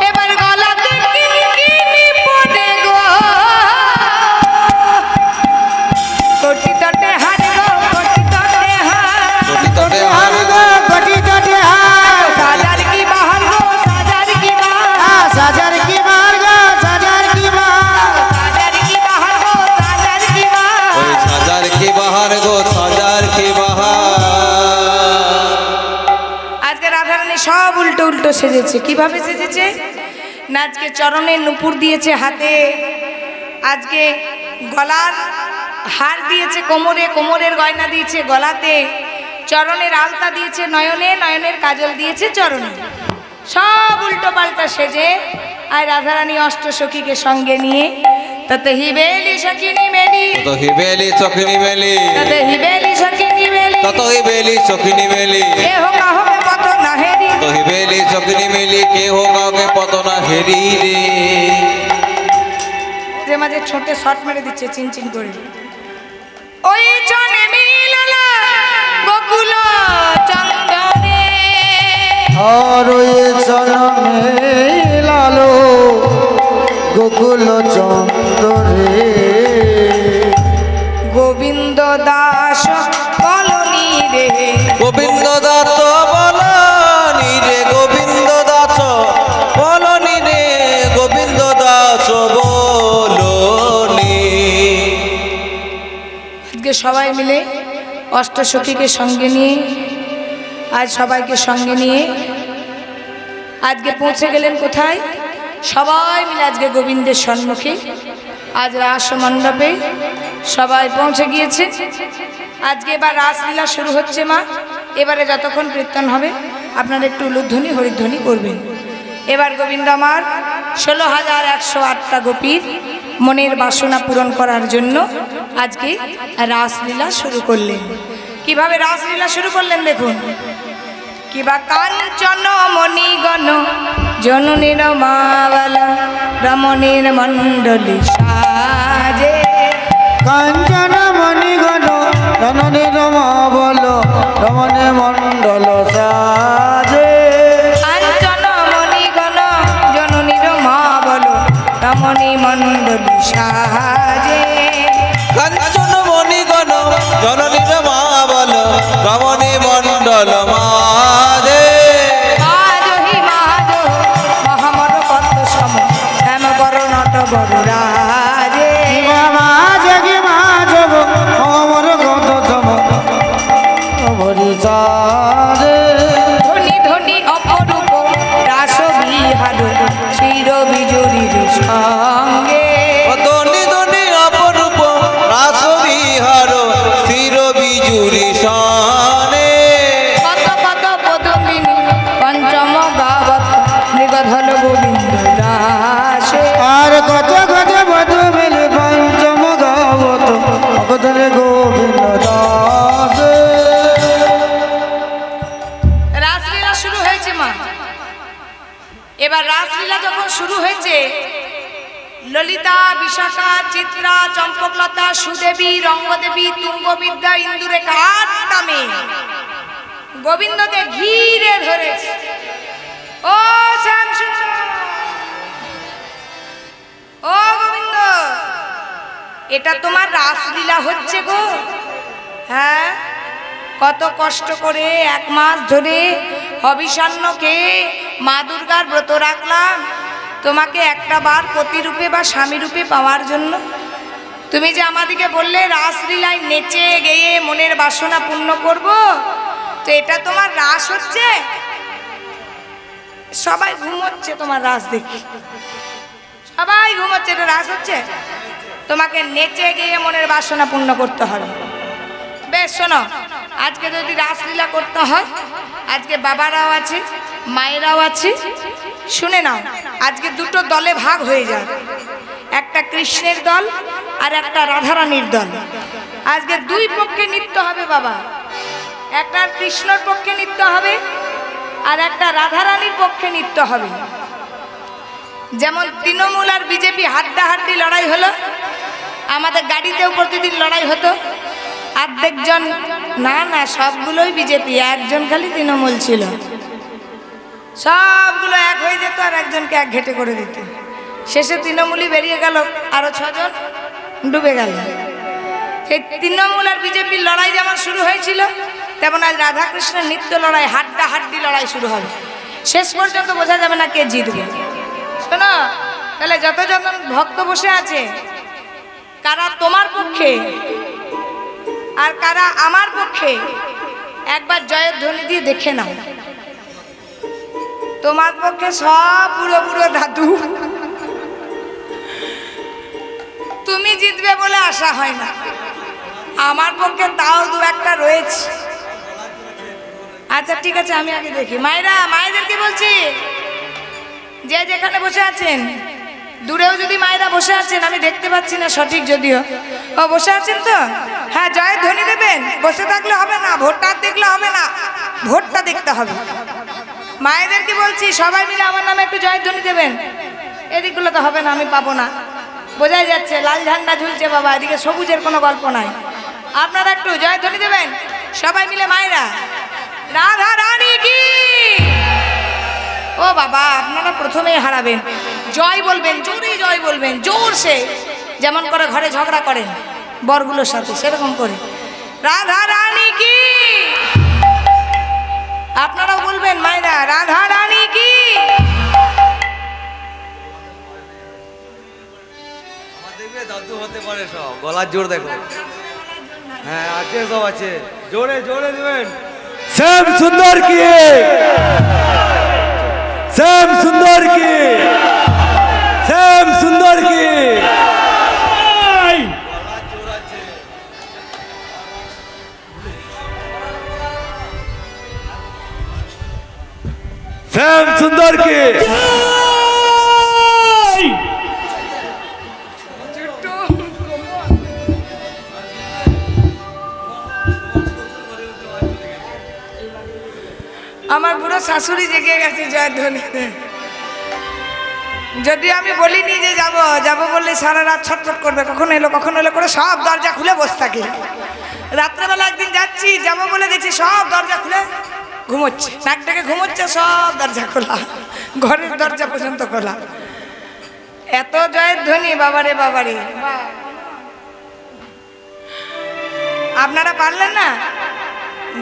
এবার গলাতে কিনকিনি পড়ে গো কোটি তটে হার গো কোটি তটে হার, কোটি তটে হার হার গো কোটি তটে হার সাজার কি বাহার গো সাজার কি বাহার, সাজার কি বাহার গো সাজার কি বাহার সাজার কি বাহার গো সাজার কি বাহার। ওই সাজার কি বাহার গো সাজার কি বাহার আজকে রাধারানী সব উল্টো উল্টো সেজেছে। কিভাবে সেজেছে না, আজকে চরণে নুপুর দিয়েছে হাতে, আজকে গলার হার দিয়েছে কোমরে, কোমরের গয়না দিয়েছে গলাতে, চরণের আলতা দিয়েছে নয়নে, নয়নের কাজল দিয়েছে চরণে, সব উল্টো পাল্টা সেজে আর রাধারানী অষ্টসখীকে সঙ্গে নিয়ে তত হিবেলি সখিনী মেলি তত হিবেলি চকিনি মেলি তত হিবেলি সখিনী মেলি তত হিবেলি চকিনি মেলি এ হোক আহমে পত না হেরি, তত হিবেলি চকিনি মেলি কে হোক কাউকে পতনা হেরি রে যে মাঝে ছোটে শট মেরে দিচ্ছে চিনচিন করে। ওই জনে মিললা গোকুল চন্দনে, আর ওই চরণে লালো গোকুল চন্দরে গোবিন্দ দাস কলনি রে, গোবিন্দ দাস বলনি রে গোবিন্দ দাস বলনি রে গোবিন্দ দাস বলনি আজকে সবাই মিলে অষ্টসখীকে সঙ্গে নিয়ে আজ সবাইকে সঙ্গে নিয়ে আজকে পৌঁছে গেলেন কোথায়, সবাই মিলে আজকে গোবিন্দের সম্মুখে আজ রাস মণ্ডপে সবাই পৌঁছে গিয়েছে। আজকে এবার রাসলীলা শুরু হচ্ছে মা, এবারে যতক্ষণ কীর্তন হবে আপনারা একটু উলুধ্বনি হরিধ্বনি করবেন। এবার গোবিন্দ আমার 16,108টা গোপীর মনের বাসনা পূরণ করার জন্য আজকে রাসলীলা শুরু করলেন। কিভাবে রাসলীলা শুরু করলেন দেখুন, কিবা কাঞ্চন মণিগণ জননীর মাওয়ালা রমণীর মণ্ডলী সাজে, কাঞ্চন মণিগণ রমণীর মা বল রমণী মণ্ডল সাজে কাঞ্চন মণিগণ জননীর মা বল রমণী মণ্ডলী সাজে, কাঞ্চন মণিগণ জননীর মা বল রমণী মণ্ডল মাঝে আজহি মাজ মহামর কত সম শ্যাম বর নট বড় রাজে, মা জগি মা জগ অমর গত জম অমরি সাজে ধনি ধনি অপরূপ রাস বিহার চির বিজুরির সঙ্গে, ধনি ধনি অপরূপ রাস বিহার ললিতা, বিশাখা, চিত্রা, চম্পকলতা, সুদেবী, রঙ্গদেবী, তুঙ্গবিদ্যা, ইন্দুরেখা, 8টা মেয়ে গোবিন্দকে ঘিরে ধরেছে। ও শ্যামসুন্দর, ও গোবিন্দ, এটা তোমার রাসলীলা হচ্ছে গো। হ্যাঁ, কত কষ্ট করে 1 মাস ধরে হবিষান্নকে মা দুর্গার ব্রত রাখলাম তোমাকে একটা বার পতিরূপে বা স্বামী রূপে পাওয়ার জন্য। তুমি যে আমাদেরকে বললে রাসলীলায় নেচে গেয়ে মনের বাসনা পূর্ণ করব, তো এটা তোমার রাস হচ্ছে। সবাই ঘুমোচ্ছে তোমার রাস দেখি, সবাই ঘুমোচ্ছে, এটা রাস হচ্ছে। তোমাকে নেচে গিয়ে মনের বাসনা পূর্ণ করতে হবে। বেশ শোনো, আজকে যদি রাসলীলা করতে হয়, আজকে বাবারাও আছে, মায়েরাও আছে, শুনে নাও। আজকে 2টো দলে ভাগ হয়ে যায়, একটা কৃষ্ণের দল আর একটা রাধারানীর দল। আজকে 2 পক্ষে নৃত্য হবে বাবা, একটা কৃষ্ণর পক্ষে নৃত্য হবে আর একটা রাধারানীর পক্ষে নৃত্য হবে। যেমন তৃণমূল আর বিজেপি হাড্ডাহাড্ডি লড়াই হলো, আমাদের গাড়িতেও প্রতিদিন লড়াই হতো। অর্ধেকজন, না না সবগুলোই বিজেপি, একজন খালি তৃণমূল ছিল। সবগুলো এক হয়ে যেত আর একজনকে এক ঘেটে করে দিত। শেষে তৃণমূলই বেরিয়ে গেল, আরো 6 জন ডুবে গেল। সেই তৃণমূল আর বিজেপির লড়াই যেমন শুরু হয়েছিল, তেমন আজ রাধাকৃষ্ণের নিত্য লড়াই, হাড্ডাহাড্ডি লড়াই শুরু হবে। শেষ পর্যন্ত বোঝা যাবে না কে জিতবে। শোনো, তাহলে যতজন ভক্ত বসে আছে, কারা তোমার পক্ষে আর কারা আমার পক্ষে, একবার জয়ের ধ্বনি দিয়ে দেখে নাও। তোমার পক্ষে সব বুড়ো বুড়ো দাদু, তুমি জিতবে বলে আশা হয় না। আমার পক্ষে তাও 2-1টা রয়েছে। আচ্ছা ঠিক আছে, আমি আগে দেখি। মায়েরা, মায়েদেরকে বলছি, যে যেখানে বসে আছেন, দূরেও যদি মায়েরা বসে আছেন, আমি দেখতে পাচ্ছি না সঠিক, যদিও ও বসে আছেন তো, হ্যাঁ জয়ের ধ্বনি দেবেন। বসে থাকলে হবে না, ভোটটা দেখলে হবে না, ভোটটা দেখতে হবে। মায়েদেরকে বলছি, সবাই মিলে আমার নামে একটু জয়ের ধ্বনি দেবেন। এদিকগুলো তো হবে না, আমি পাবো না, বোঝাই যাচ্ছে লাল ঝান্ডা ঝুলছে বাবা, এদিকে সবুজের কোনো গল্প নাই। আপনারা একটু জয়ের ধ্বনি দেবেন সবাই মিলে। মায়েরা, রাধা রানী কি। ও বাবা, আপনারা প্রথমেই হারাবেন। জয় বলবেন, জোরে জয় বলবেন, জোরসে, যেমন করে ঘরে ঝগড়া করেন বরগুলোর সাথে, সেরকম করে রাধা রানী কি। আপনারাও বলবেন মায়েরা, রাধা রানী কি। দাদু হতে পারে সব, গলার জোর দেখো। হ্যাঁ আছে, সব আছে, জোরে জোরে দেবেন। শ্যাম সুন্দর কি, শ্যাম সুন্দর কি, শ্যাম সুন্দর কি। শ্যাম সুন্দর কি। আমার বুড়ো শাশুড়ি জেগে গেছে জয়ধ্বনিতে। যদি আমি বলিনি যে যাব যাব বললে সারা রাত ছটফট করবে, কখন এলো কখন এলো করে সব দরজা খুলে বসে থাকে। রাত্রেবেলা একদিন যাচ্ছি, যাব বলে দেখছি সব দরজা খুলে ঘুমোচ্ছে, নাক ডেকে ঘুমোচ্ছে, সব দরজা খোলা, ঘরের দরজা পর্যন্ত খোলা। এত জয়ের ধ্বনি, বাবারে বাবারে। আপনারা পারলেন না,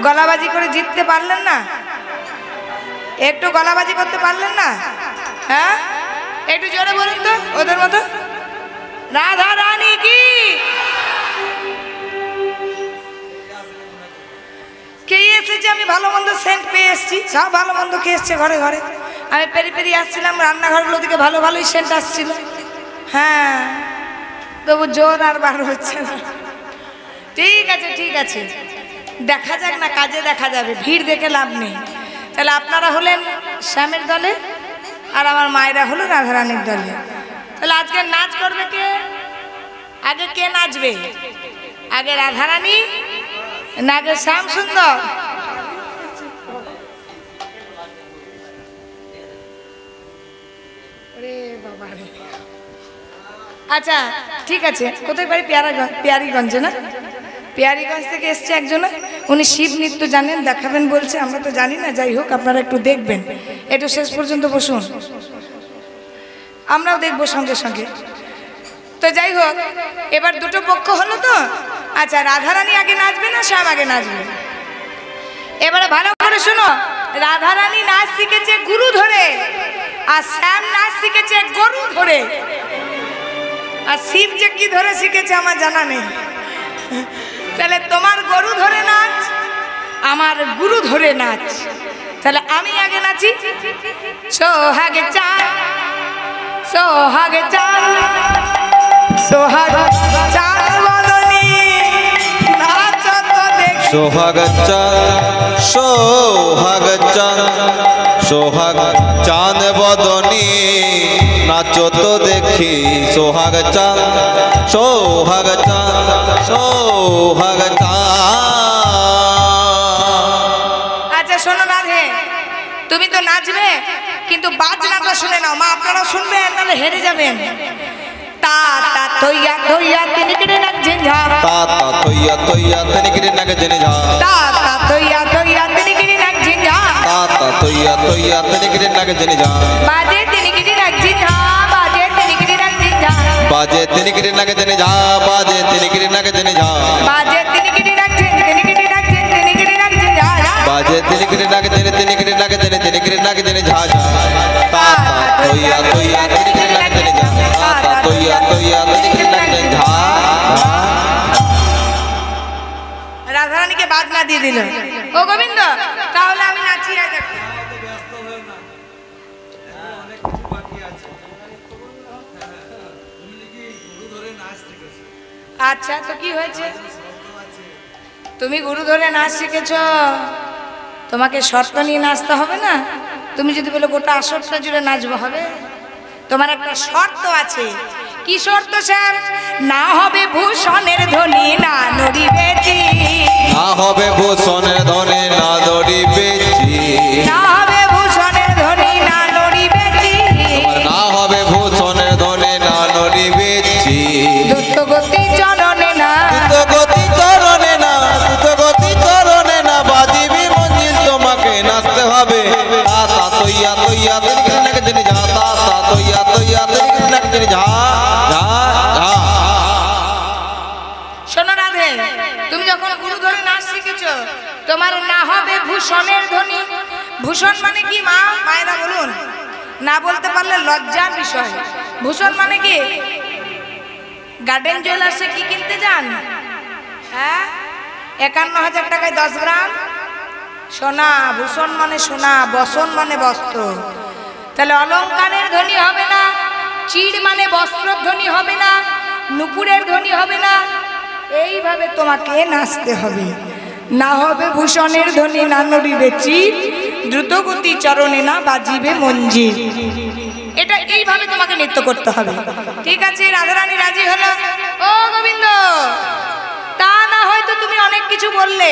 গলাবাজি করে জিততে পারলেন না, একটু গলাবাজি করতে পারলেন না? হ্যাঁ, একটু জোরে বলুন তো ওদের মতো, রাধা রানী কি। কে এসেছে? আমি ভালো মন্দ সেন্ট পেয়ে এসেছি, সব ভালো মন্দ খেয়ে এসছে ঘরে ঘরে। আমি পেরি পেরি আসছিলাম, রান্নাঘরগুলো দিকে ভালো ভালোই সেন্ট আসছিল। হ্যাঁ, তবু জোর আর বার হচ্ছে না। ঠিক আছে ঠিক আছে, দেখা যাক না, কাজে দেখা যাবে, ভিড় দেখে লাভ নেই। তাহলে আপনারা হলেন শ্যামের দলে আর আমার মায়েরা হলো রাধারানীর দলে। তাহলে আজকে নাচ করবে কে? আগে কে নাচবে? আগে রাধারানী না আগে শ্যাম সুন্দর? আচ্ছা ঠিক আছে, কোথায় বাড়ি? পেয়ারিগঞ্জে না? পেয়ারিগঞ্জ থেকে এসছে একজন, উনি শিব নৃত্য জানেন, দেখাবেন বলছে। আমরা তো জানি না, যাই হোক আপনারা একটু দেখবেন, একটু শেষ পর্যন্ত বসুন, আমরাও দেখবো সঙ্গে সঙ্গে। তো যাই হোক, এবার দুটো পক্ষ হলো তো। আচ্ছা, রাধারানী আগে নাচবে না শ্যাম আগে নাচবে? এবারে ভালো করে শোনো, রাধারানী নাচ শিখেছে গুরু ধরে, আর শ্যাম নাচ শিখেছে গরু ধরে। আর শিব যে কি ধরে শিখেছে আমার জানা নেই। তাহলে তোমার গরু ধরে নাচ, আমার গুরু ধরে নাচ। তাহলে আমি আগে নাচি। সোহাগে চাঁদ, সোহাগে চাঁদ, সোহাগ চাঁদ বদনী নাচ তো দেখি। সোহাগ চাঁদ, সোহাগ চাঁদ, সোহাগ চাঁদ বদনী নাচো তো দেখি। সোহাগ চাঁদ, সোহাগ চাঁদ, সোহাগ চাঁদ। আচ্ছা শোনো রাধে, তুমি তো নাচবে, কিন্তু বাজনাটা শুনে নাও মা, আপনারাও শুনবেন, নাহলে হেরে যাবেন। তা তা তৈয়া তৈয়া তিনকিরে নাচেন ঝা, তা তা তৈয়া তৈয়া তিনকিরে নাচেন ঝা, তা তা তৈয়া তৈয়া তিনকিরে নাচেন ঝা, তা তা তৈয়া তৈয়া তিনকিরে নাচেন ঝা। বাজে তিনকিরে নাচেন ঝা, বাজে তিনকিরে নাচেন ঝা, বাজে তিনকিরে নাচেন ঝা, বাজে তিনকিরে নাচেন ঝা, বাজে তিনকিরে নাচেন, তিনকিরে নাচেন, তিনকিরে নাচেন ঝা, বাজে তিনকিরে নাচেন, তিনকিরে নাচেন, তিনকিরে নাচেন ঝা ঝা। তা তা তৈয়া তৈয়া তিনকিরে নাচেন ঝা, তা তা তৈয়া তৈয়া তিনকিরে নাচেন ঝা ঝা। রাধারানীকে বাজনা দিয়ে দিল। ও গোবিন্দ, তাহলে আমি নাচি। আর দেখো আচ্ছা, তো কি হয়েছে? তুমি গুরু ধরে নাচ শিখেছ, তোমাকে শর্ত নিয়ে নাচতে হবে না? তুমি যদি বলো গোটা আসরটা জুড়ে নাচবো, হবে? তোমার একটা শর্ত আছে। কি শর্ত স্যার? না হবে ভূষণের ধ্বনি, না নড়িবে চির। না হবে ভূষণের ধনে না দড়িবে চির। না হবে ভূষণের ধ্বনি, না নড়িবে চির। না হবে ভূষণের ধনে না নড়িবে চির। দ্রুত গতি চরণে না, দ্রুত গতি চরণে না, দ্রুত গতি চরণে না বাজিবি মঞ্জিল, তোমাকে নাচতে হবে। তা তা তৈয়া তৈয়া তিনকিরে নাচেন ঝা, তা তা তৈয়া তৈয়া তিনকিরে নাচেন ঝা ঝা ঝা। শোনো রাধে, তুমি যখন গুরু ধরে নাচ শিখেছ, তোমার না হবে ভূষণের ধ্বনি। ভূষণ মানে কি মা? মায়েরা বলুন, না বলতে পারলে লজ্জার বিষয়। ভূষণ মানে কি? গার্ডেন জুয়েলার্সে কি কিনতে যান? হ্যাঁ, 51,000 টাকায় 10 গ্রাম সোনা। ভূষণ মানে সোনা, বসন মানে বস্ত্র। তাহলে অলংকারের ধ্বনি হবে না, চিড় মানে বস্ত্রের ধ্বনি হবে না, নুপুরের ধ্বনি হবে না। এইভাবে তোমাকে নাচতে হবে। না হবে ভূষণের ধ্বনি, না নড়িবে চির। দ্রুতগতি চরণে না বাজিবে মঞ্জির। এটা এইভাবে তোমাকে নৃত্য করতে হবে। ঠিক আছে, রাধারানী রাজি হলো। ও গোবিন্দ, তা না হয়তো তুমি অনেক কিছু বললে,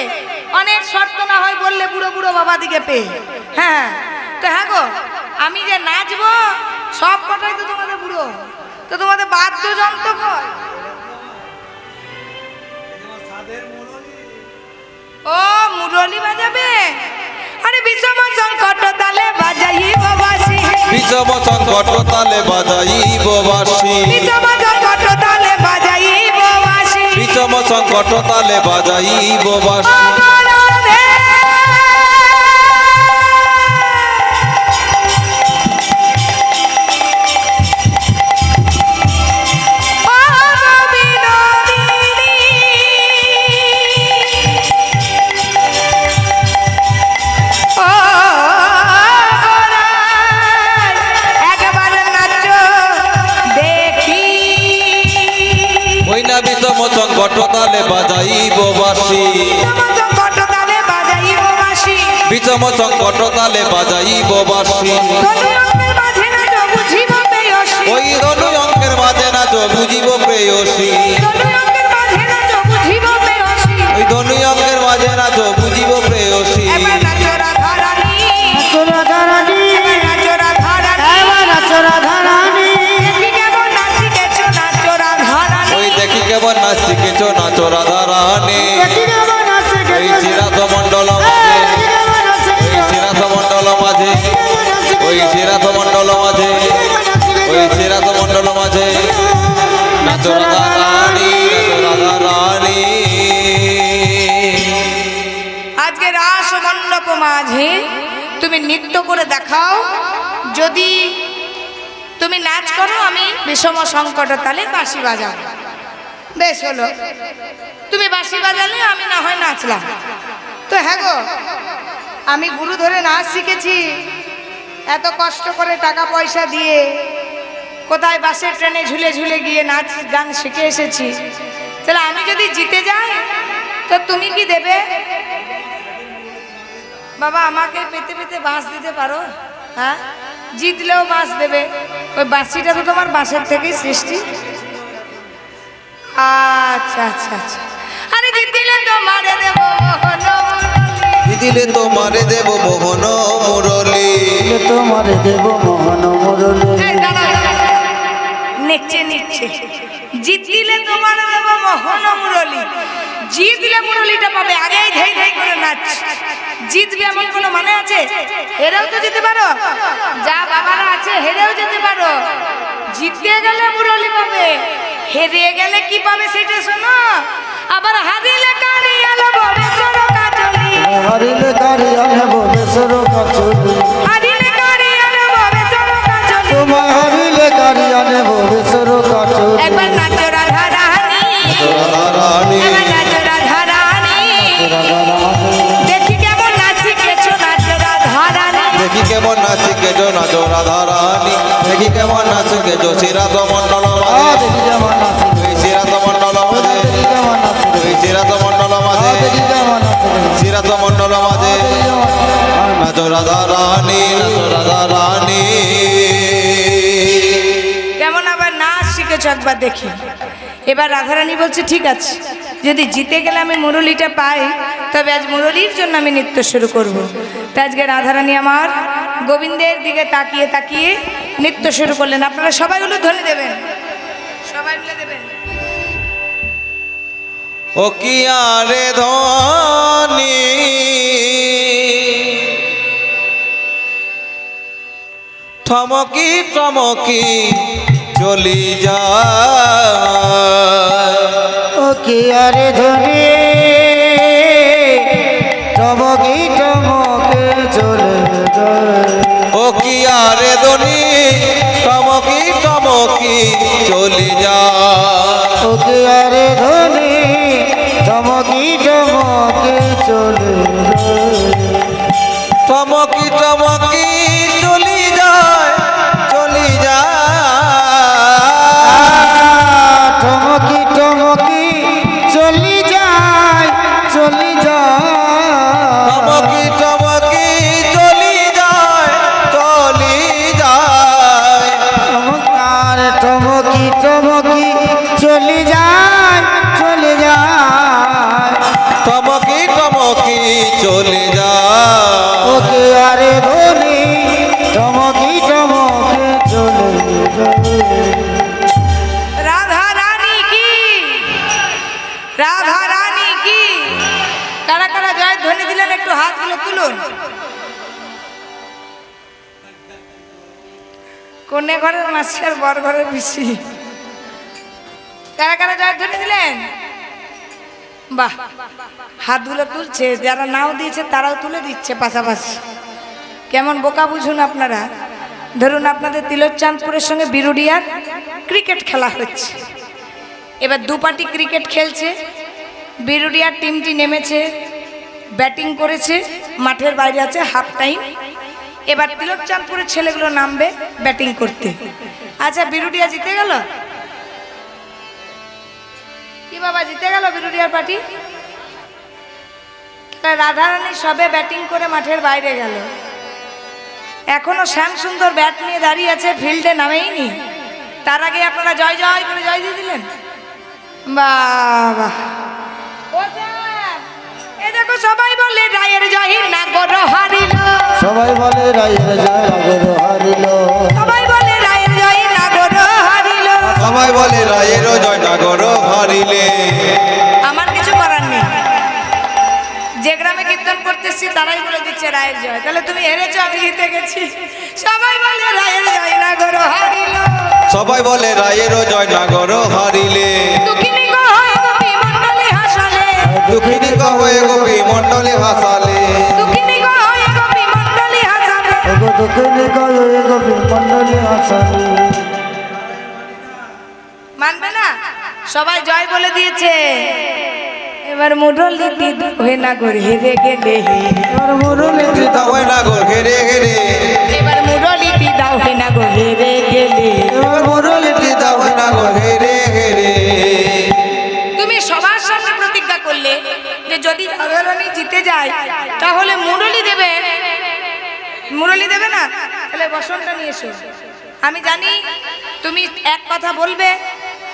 অনেক শর্ত না হয় বললে বুড়ো বুড়ো বাবা দিকে পেয়ে। হ্যাঁ, তো হ্যাঁ গো, আমি যে নাচবো সব কটাই তো তোমাদের বুড়ো, তো তোমাদের বাদ্যযন্ত্র কয়? ও মুরলি বাজাবে? আরে বিষম সংকট তালে বাজাইব বাঁশি, বিষম সংকট তালে বাজাইব বাঁশি, বিষম সংকট তালে বাজাইব বাঁশি। বিষম সংকট তালে বাজাইব বাঁশি। বিষম সংকট তালে বাজাইব বাঁশি, বিষম সংকট তালে বাজাইব বাঁশি। ওই ধনু অঙ্কের মাঝে নাচ বুঝিব প্রেয়সী, ওই ধনু অঙ্কের মাঝে নাচ বুঝিব প্রেয়সী। শ্রীরাত মণ্ডল মাঝে ওই শ্রীরাত মণ্ডল মাঝে নাচো রাধা রানী, নাচো রাধা রানী। আজকে রাস মণ্ডপ মাঝে তুমি নৃত্য করে দেখাও, যদি তুমি নাচ করো আমি বিষম সংকট তালে বাঁশি বাজাও। বেশ হলো, তুমি বাঁশি বাজালে আমি না হয় নাচলাম। তো হ্যাঁ গো, আমি গুরু ধরে নাচ শিখেছি, এত কষ্ট করে টাকা পয়সা দিয়ে কোথায় বাসের ট্রেনে ঝুলে ঝুলে গিয়ে নাচ গান শিখে এসেছি। তাহলে আমি যদি জিতে যাই তো তুমি কি দেবে? বাবা আমাকে পেতে পেতে বাঁশ দিতে পারো? হ্যাঁ, জিতলেও বাঁশ দেবে। ওই বাঁশিটা তো তোমার বাঁশের থেকেই সৃষ্টি। আচ্ছা আচ্ছা আচ্ছা। আরে জিতলে তোমারে দেব মোহন মুরলী, দিলে তোমারে দেব মোহন মুরলী, তোমারে দেব মোহন মুরলী। এই দাঁড়াও, দাঁড়াও। নিচ্ছে নিচ্ছে, জিতলে তোমারে দেব মোহন মুরলী। জিতলে মুরলীটা পাবে, আগেই ধেই ধেই করে নাচ। জিতবে এমন কোনো মানে আছে? হেরেও তো যেতে পারো, যা বাবারা আছে হেরেও যেতে পারো। জিতে গেলে মুরলী পাবে, হেরে গেলে কি পাবে সেটা শোনো। আবার হারিলে কারি আলবো বেসর কাজলি, হারিলে কারি আনব বেসর কাচলি, হারিলে কারি আলবো বেসর কাজলি। তোমায় হারিলে কারি আনব বেসর কাচলি। একবার নাচো রাধা রানী, রাধা রানী, একবার নাচো রাধা রানী। দেখি কেমন নাচ শিখেছো, নাচো রাধা রানী। দেখি কেমন নাচ গেছো নাচো রাধা রানী, দেখি কেমন নাচ গেছো শ্রীরাত মণ্ডল মাঝে, দেখি কেমন নাচে, ওই শ্রীরাত মণ্ডল মাঝে, দেখি কেমন নাচে, ওই শ্রীরাত মণ্ডল মাঝে, দেখি কেমন নাচে, শ্রীরাত মণ্ডল মাঝে নাচো রাধা রানী, নাচো রাধা রানী। কেমন আবার নাচ শিখেছো একবার দেখি। এবার রাধারানী বলছে ঠিক আছে, যদি জিতে গেলে আমি মুরলীটা পাই তবে আজ মুরলীর জন্য আমি নৃত্য শুরু করব। তাই আজকে রাধারানী আমার গোবিন্দের দিকে তাকিয়ে তাকিয়ে নৃত্য শুরু করলেন। আপনারা সবাই হলো ধ্বনি দেবেন, সবাই মিলে দেবেন। ও কি আরে ধনি থমকি থমকি চলি যায়, ও কি আরে ধনে টমকি টমকে চলে যায়, ও কি আরে ধনি থমকি থমকি চলি যায়, ও কি আরে ধনে টমকি টমকে চলে যায়, থমকি থমকি চলি যায়, চলি যায়, টমকি টমকি চলি যায়, চলি যায়, থমকি থমকি চলি যায়, চলি যায়, চমৎকার টমকি টমকি চলি যায়, চলে যায়, থমকি থমকি চলে যায়। ওকে আরে ধনি টমকি টমকে চলে যায়। রাধা রানী কি, রাধা রানী কি। কারা কারা জয় ধ্বনি দিলেন একটু হাতগুলো তুলুন। কোনে ঘরের মাসের বর ঘরের পিসি, কারা কারা জয় ধ্বনি দিলেন? বাহ, হাতগুলো তুলছে, যারা নাও দিয়েছে তারাও তুলে দিচ্ছে পাশাপাশি। কেমন বোকা বুঝুন আপনারা। ধরুন আপনাদের তিলোচাঁদপুরের সঙ্গে বিরুডিয়ার ক্রিকেট খেলা হচ্ছে, এবার দু পার্টি ক্রিকেট খেলছে। বিরুডিয়ার টিমটি নেমেছে, ব্যাটিং করেছে, মাঠের বাইরে আছে হাফ টাইম। এবার তিলোচাঁদপুরের ছেলেগুলো নামবে ব্যাটিং করতে। আচ্ছা বিরুডিয়া জিতে গেল কি বাবা, জিতে গেল বিরুডিয়ার পার্টি। রাধারানী সবে ব্যাটিং করে মাঠের বাইরে গেল, এখনো শ্যাম সুন্দর ব্যাট নিয়ে দাঁড়িয়ে আছে, ফিল্ডে নামেইনি। তার আগে আপনারা জয় জয় করে জয় দিয়ে দিলেন। বাবা, এ দেখো সবাই বলে রায়ের জয় নাগর হারিল, সবাই বলে রায়ের জয় নাগর হারিল, সবাই বলে রায়ের জয় নাগর হারিল, সবাই বলে রায়ের জয় নাগর হারিলে। আমার কিছু করার নেই। যে গ্রামে কীর্তন করতেছি তারাই বলে দিচ্ছে রায়ের জয়। তাহলে তুমি হেরেছো, আমি জিতে গেছি। সবাই বলে রায়ের জয় নাগর হারিল, সবাই বলে রায়েরও জয় নাগর হারিলে। দুঃখিনী গো হয়ে গোপী মণ্ডলী হাসালে, দুঃখিনী গো হয়ে গোপী মণ্ডলী হাসালে, দুঃখিনী গো হয়ে গোপী মণ্ডলী হাসালে। দুঃখিনী গো গোপী মণ্ডলী হাসালে। মানবে না? সবাই জয় বলে দিয়েছে। এবার মুরলি দিদি হয়ে নাগর হেরে গেলে, এবার মুরলি দিদা হয়ে নাগর হেরে হেরে, এবার মুরলি দিদা হয়ে নাগর হেরে গেলে, এবার মুরলি দিদা হয়ে নাগর হেরে হেরে। তুমি সবার সামনে প্রতিজ্ঞা করলে যে যদি রাধারানী জিতে যায় তাহলে মুরলি দেবে। মুরলি দেবে না? তাহলে বসনটা নিয়ে এসো। আমি জানি তুমি এক কথা বলবে,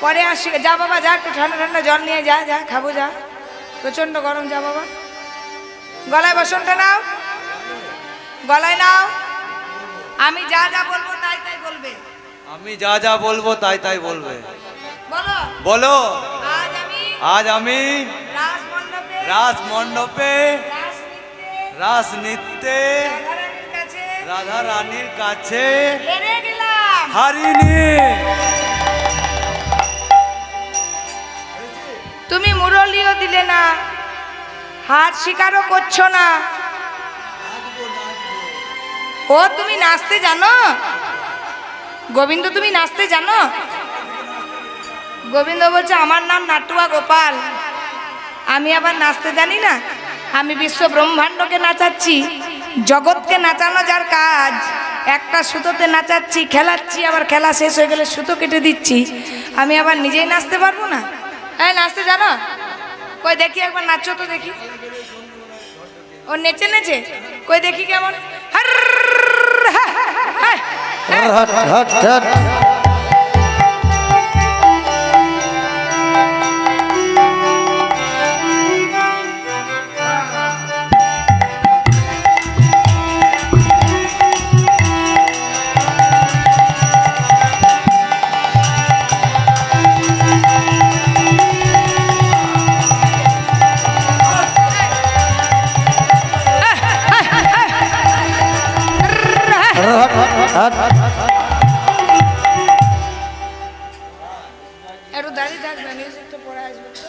পরে আসি। যা বাবা যা, একটু ঠান্ডা ঠান্ডা জল নিয়ে যা, যা খাবো যা, প্রচন্ড গরম। যা বাবা, গলায় বসনটা নাও, গলায় নাও। আমি যা যা বলবো তাই তাই বলবে। আমি যা যা বলবো তাই তাই বলবে। বলো বলো। আজ আমি আজ আমি রাজমণ্ডপে রাজমণ্ডপে রাস নৃত্যে রাধারানীর কাছে রাধা রানীর কাছে হেরে গেলাম। হারিনি। তুমি মুরলিও দিলে না, হার স্বীকারও করছো না। ও তুমি নাচতে জানো? গোবিন্দ তুমি নাচতে জানো? গোবিন্দ বলছে আমার নাম নাটুয়া গোপাল, আমি আবার নাচতে জানি না? আমি বিশ্ব ব্রহ্মাণ্ডকে নাচাচ্ছি, জগৎকে নাচানো যার কাজ। একটা সুতোতে নাচাচ্ছি, খেলাচ্ছি, আবার খেলা শেষ হয়ে গেলে সুতো কেটে দিচ্ছি। আমি আবার নিজেই নাচতে পারবো না? হ্যাঁ, নাচতে জানো? কই দেখি একবার নাচো তো দেখি। ও নেচে নেচে কই দেখি কেমন। হর হা, হা, হা। হট হট হট। একটু দাঁড়িয়ে থাকবে, মিউজিকটা পরে আসবে তো।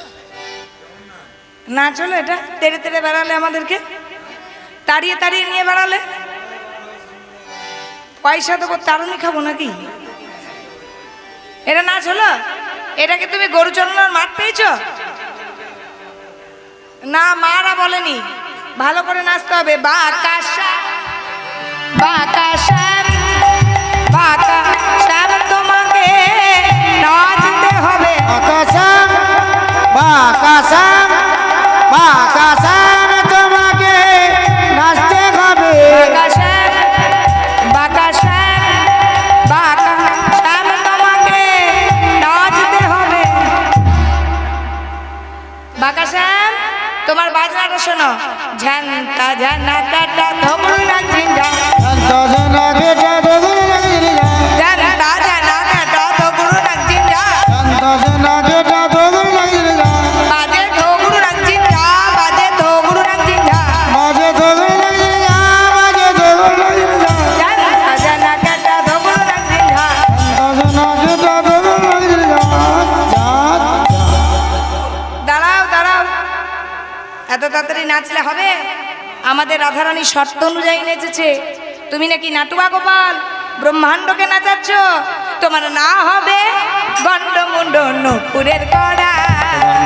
না চলো, এটা তেড়ে তেড়ে বেড়ালে, আমাদেরকে তাড়িয়ে তাড়িয়ে নিয়ে বেড়ালে। পয়সা দেবো, তারুনি খাবো নাকি? এটা নাচ হলো? এটাকে তুমি গরুচরণার মাঠ পেয়েছো? না, মারা বলেনি। ভালো করে নাচতে হবে। বাকাশা বাকাশা বাকাশা, তোমাকে নাচতে হবে। বাকাশাম বাকাশাম বাকাশাম, তোমাকে নাচতে হবে। বাকাশা বাকাশা বাকাশা, তোমাকে নাচতে হবে। বাকাশা, তোমার বাজনাটা শোনো। ঝান্তা ঝানা কাটা ধমুর রাজিন্দা, সন্তোষনা গেটা দগুর লাগিরা, ঝান্তা ঝানা কাটা ধমুর রাজিন্দা, সন্তোষনা গেটা দগুর লাগিরা, বাজে ধমুর রাজিন্দা, বাজে ধমুর রাজিন্দা, মাঝে দগুর লাগিরা, মাঝে দগুর লাগিরা, ঝান্তা ঝানা কাটা ধমুর রাজিন্দা। সন্তোষনা গেটা দগুর লাগিরা। চাঁদ দাঁড়াও দাঁড়াও, এত তাড়াতাড়ি নাচলে হবে? আমাদের রাধারানী শর্ত অনুযায়ী নেচেছে। তুমি নাকি নাটুয়া গোপাল, ব্রহ্মাণ্ডকে নাচাচ্ছ। তোমার না হবে গন্ডমুন্ড নুপুরের কড়া,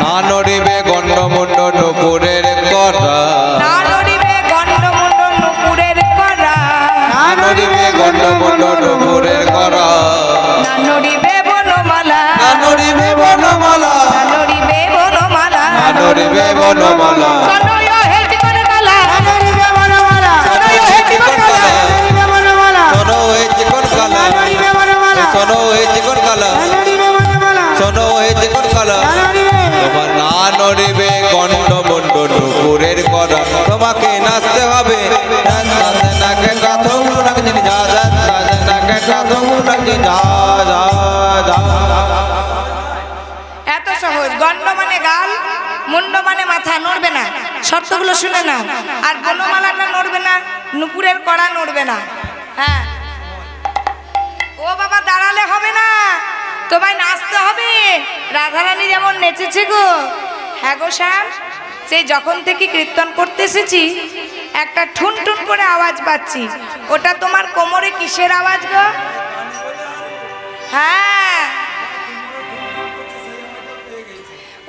না নড়িবে গণ্ডমুণ্ড নুপুরের কড়া, না নড়িবে গন্ডমুন্ড নুপুরের কড়া, না নড়িবে গণ্ডমুণ্ড নুপুরের কড়া, না নড়িবে বনমালা, না নড়িবে বনমালা, না নড়িবে বনমালা, না নড়িবে বনমালা। সনয় হে জীবন কালা, নড়িবে বনমালা, সনয় হে জীবন কালা, নড়িবে বনমালা, শোনো হে চিকন কালা, নড়িবে বনমালা, শোনো হে চিকন কালা, নড়িবে বনমালা, শোনো হে চিকন কালা। নড়িবে তোমার না নড়িবে গণ্ডমুণ্ড নুপুরের কড়া, তোমাকে নাচতে হবে। এত সহজ। গন্ড মানে গাল, মুন্ড মানে মাথা, নড়বে না। শর্তগুলো শুনে নাও। আর বনমালাটা নড়বে না, নুপুরের কড়া নড়বে না। হ্যাঁ, ও বাবা দাঁড়ালে হবে না, তোমায় নাচতে হবে। রাধারানী যেমন নেচেছে গো। হ্যাঁ গো শ্যাম, সেই যখন থেকে কীর্তন করতে এসেছি একটা ঠুন ঠুন করে আওয়াজ পাচ্ছি। ওটা তোমার কোমরে কিসের আওয়াজ গো? হ্যাঁ,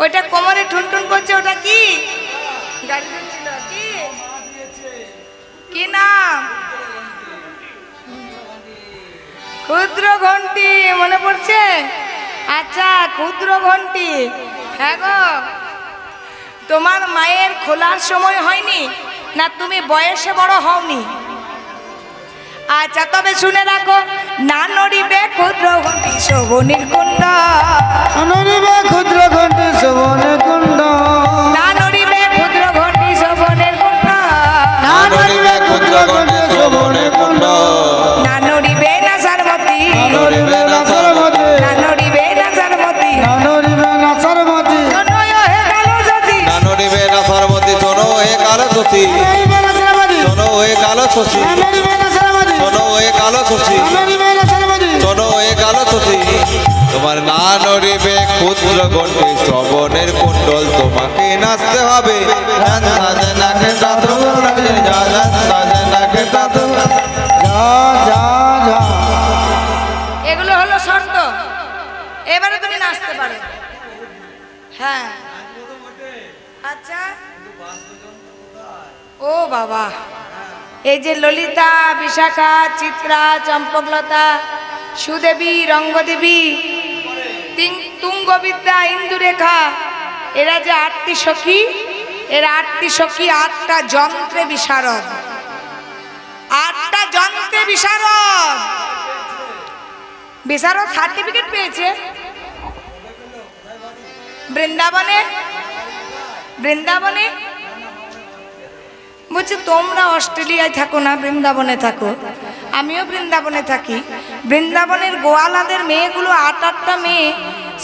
ওইটা কোমরে ঠুন ঠুন করছে, ওটা কি? গাড়ি ছিল কি? কি নাম? ক্ষুদ্র ঘন্টি, মনে পড়ছে? আচ্ছা, ক্ষুদ্র ঘন্টি। হ্যাঁ গো, তোমার মায়ের খোলার সময় হয়নি না, তুমি বয়সে বড় হওনি? আচ্ছা, তবে শুনে রাখো, না নড়িবে ক্ষুদ্র ঘন্টি শোভনের কুণ্ড, নড়িবে ক্ষুদ্র ঘন্টি শোভনের কুণ্ড, না নড়িবে ক্ষুদ্র ঘন্টি শোভনের কুণ্ড, না নড়িবে ক্ষুদ্র ঘন্টি শোভনের কুণ্ড, না নড়িবে না সারমতি, নড়িবে না সারমতি, না নড়িবে না সারমতি, নড়িবে না সারমতি, শোনো হে কালো শশী, না নড়িবে না সারমতি, শোনো হে কালো শশী, নড়িবে না সারমতি, শোনো হে কালো শশী, নড়িবে না সারমতি, শোনো হে কালো শশী, নড়িবে না সারমতি, শোনো হে কালো শশী। তোমার না নড়িবে ক্ষুদ্র ঘন্টি শ্রবণের কুণ্ডল, তোমাকে নাচতে হবে। যা যা যা। এগুলো হলো শর্ত। এবারে তুমি নাচতে পারো। হ্যাঁ, আচ্ছা। ও বাবা, এই যে ললিতা, বিশাখা, চিত্রা, চম্পকলতা, সুদেবী, রঙ্গদেবী, তুঙ্গবিদ্যা, ইন্দুরেখা, এরা যে 8টি সখী, এরা 8টি সখী 8টা যন্ত্রে বিশারদ, 8টা যন্ত্রে বিশারদ। বিশারদ সার্টিফিকেট পেয়েছে বৃন্দাবনে। বৃন্দাবনে বলছে তোমরা অস্ট্রেলিয়ায় থাকো না, বৃন্দাবনে থাকো। আমিও বৃন্দাবনে থাকি। বৃন্দাবনের গোয়ালাদের মেয়েগুলো 8-8টা মেয়ে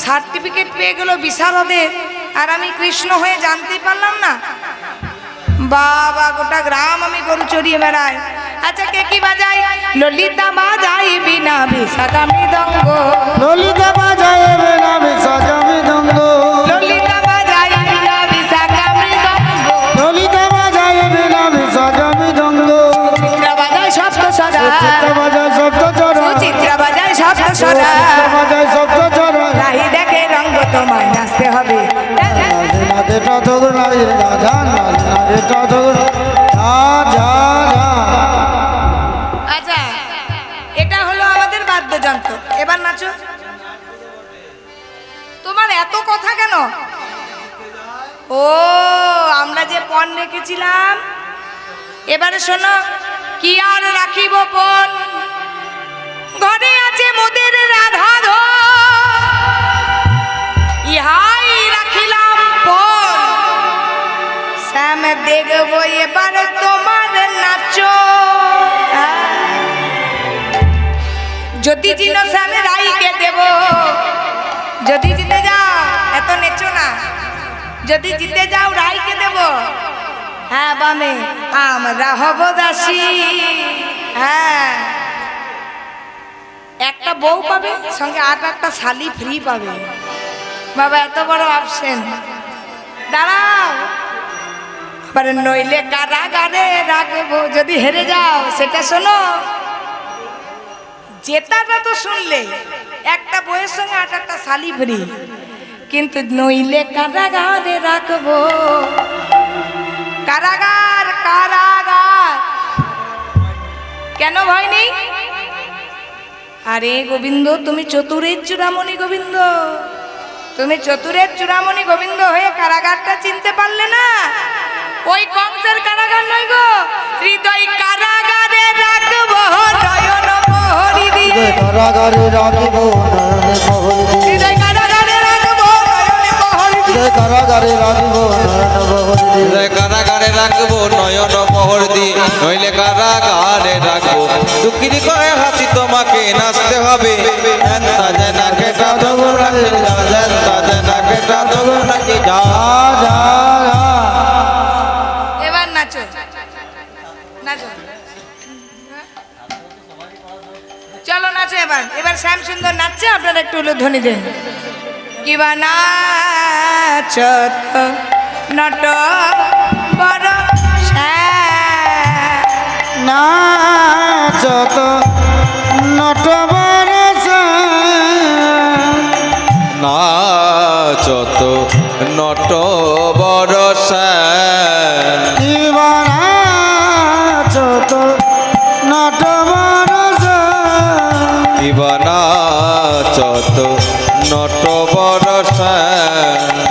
সার্টিফিকেট পেয়ে গেল বিশারদের, আর আমি কৃষ্ণ হয়ে জানতেই পারলাম না। বাবা, গোটা গ্রাম আমি গরু চড়িয়ে বেড়াই। আচ্ছা, কে কি বাজাই? ললিতা বাজাই বিনা বিশাখা মৃদঙ্গ, ললিতা বাজায় বিনা বিশাখা মৃদঙ্গ, ললিতা বাজাই বিনা বিশাখা মৃদঙ্গ, ললিতা বাজায় বিনা বিশাখা মৃদঙ্গ, চিত্রা বাজায় সপ্ত সদা, চিত্রা বাজায় শব্দ চরা, চিত্রা বাজায় সপ্ত সদা, চিত্রা বাজায় শব্দ চরা, রাহি দেখে রঙ্গ তোমায় নাচতে হবে। নাচে টাতক নাচে রাজা, নাচে টাতক যা যা যা। আচ্ছা, এটা হলো আমাদের বাদ্যযন্ত্র। এবার নাচো। তোমার এত কথা কেন? ও, আমরা যে পণ রেখেছিলাম। এবারে শোনো, কি আর রাখিব পণ, ঘরে আছে মোদের রাধা ধন, ইহাই রাখিলাম পণ। শ্যাম দেখব এবার তোমার নাচো। যদি জিনো শ্যামে রাইকে দেব, যদি জিতে যাও, এত নেচো না, যদি জিতে যাও রাইকে দেব। হ্যাঁ বামে আমরা হব দাসী। হ্যাঁ, একটা বউ পাবে, সঙ্গে 8-8টা শালি ফ্রি পাবে। বাবা, এত বড় অপশন। দাঁড়াও, আবার নইলে কারাগারে রাখবো যদি হেরে যাও। সেটা শোনো, জেতাটা তো শুনলে, একটা বইয়ের সঙ্গে 8-8টা শালি ফ্রি, কিন্তু নইলে কারাগারে রাখবো। কারাগার, কারাগার। কেন ভয় নেই? আরে গোবিন্দ, তুমি চতুরের চূড়ামণি গোবিন্দ, তুমি চতুরের চূড়ামণি গোবিন্দ হয়ে কারাগারটা চিনতে পারলে না? ওই কংসের কারাগার নয় গো, হৃদয় কারাগারে রাখবো নয়ন প্রহরী দিয়ে, কারাগারে রাখিব নয়নে প্রহরী দিয়ে, হৃদয় কারাগারে রাখবো নয়ন প্রহরী দিয়ে, কারাগারে রাখিব নয়ন প্রহরী দিয়ে, কারাগারে রাখবো নয়ন প্রহর দিয়ে, নইলে কারাগারে রাখবো দুঃখিনী করে হাসি, তোমাকে নাচতে হবে। যা যা যা। নাচো নাচো চলো নাচো এবার এবার শ্যাম সুন্দর নাচছে আপনারা একটু উলুধ্বনি দেন কিবা নাচ নট বড় নাচ তো নট বরস নাচত নট বরস কিবা নাচ তো নট বরস কিবা নাচত নট বরস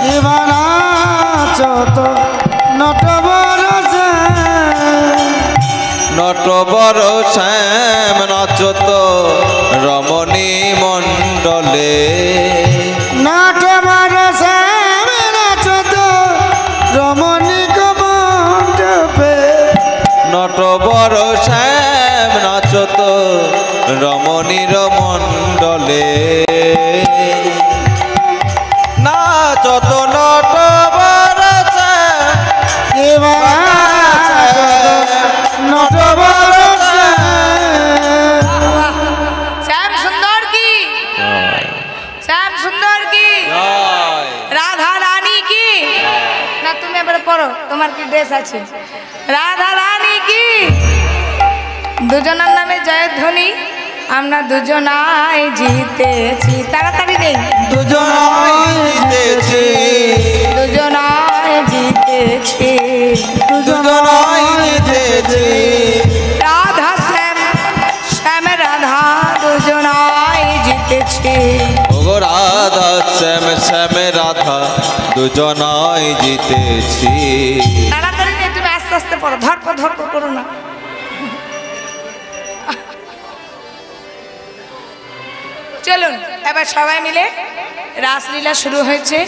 কিবা নাচ তো নট বরস নট বরস নাচত রমণী মণ্ডলে নাট বরস নাচ তো রমণীক মণ্ডপে নট বরস নাচত রমণীর মণ্ডলে নাচত নট বরস কিবা নাচ নট বরস শ্যাম সুন্দর কি শ্যাম সুন্দর কি রাধা রানী কি না তুমি এবারে পড়ো তোমার কি ড্রেস আছে রাধা রানী কি দুজনার নামে জয়ধ্বনি আমরা দুজনাই জিতেছি তাড়াতাড়ি নেই দুজনাই জিতেছি দুজনাই জিতেছি দুজনাই জিতেছি রাধা শ্যাম শ্যাম রাধা দুজনাই জিতেছি ওগো রাধা শ্যাম শ্যাম রাধা দুজনাই জিতেছি তাড়াতাড়ি নেই তুমি আস্তে আস্তে পড়ো ধরপর করো না চলুন এবার সবাই মিলে রাসলীলা শুরু হয়েছে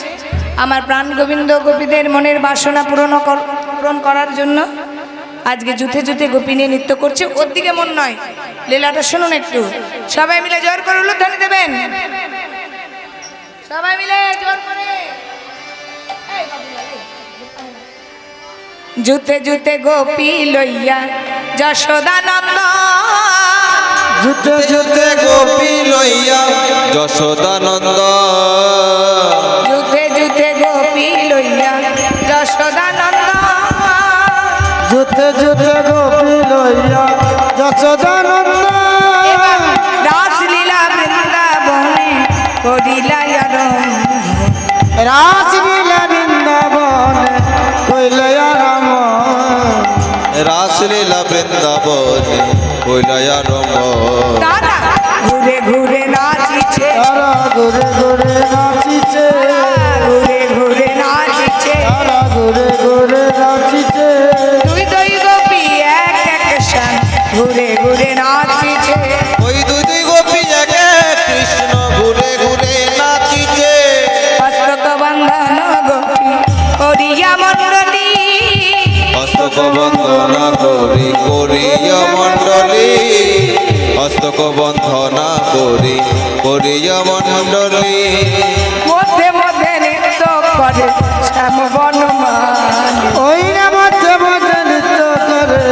আমার প্রাণ গোবিন্দ গোপীদের মনের বাসনা পূরণ করার জন্য আজকে জুথে জুথে গোপী নিয়ে নৃত্য করছে ওর দিকে মন নয় লীলাটা শুনুন একটু সবাই মিলে জোর করে উলুধ্বনি দেবেন সবাই মিলে জোর করে জুতে জুতে গোপী লইয়া যশোদানন্দ জুতে জুতে গোপী লইয়া যশোদানন্দ জুতে জুতে গোপী লইয়া যশোদানন্দ জুতে জুতে গোপী লইয়া যশোদানন্দ রাসলীলা বৃন্দাবনে করিলা আরম্ভ রাসলীলা বৃন্দাবনে কইলে আরম্ভ রাসলীলা বৃন্দাবনে কইলায়া রম তারা ঘুরে ঘুরে নাচিছে তারা ঘুরে ঘুরে নাচিছে ঘুরে ঘুরে নাচিছে তারা ঘুরে ঘুরে নাচিছে দুই দুই গোপী এক এক শ্যাম ঘুরে ঘুরে নাচিছে ওই দুই দুই গোপী এক এক কৃষ্ণ ঘুরে ঘুরে নাচিছে হস্তক বন্ধন গোপী করিয়া মণ্ডলী হস্তক বন্দনা করি করিয়া মণ্ডলী হস্তক বন্ধনা করি করিয়া মণ্ডলী মধ্যে মধ্যে নৃত্য করে শ্যাম বনমান ওই না মধ্যে মধ্যে নৃত্য করে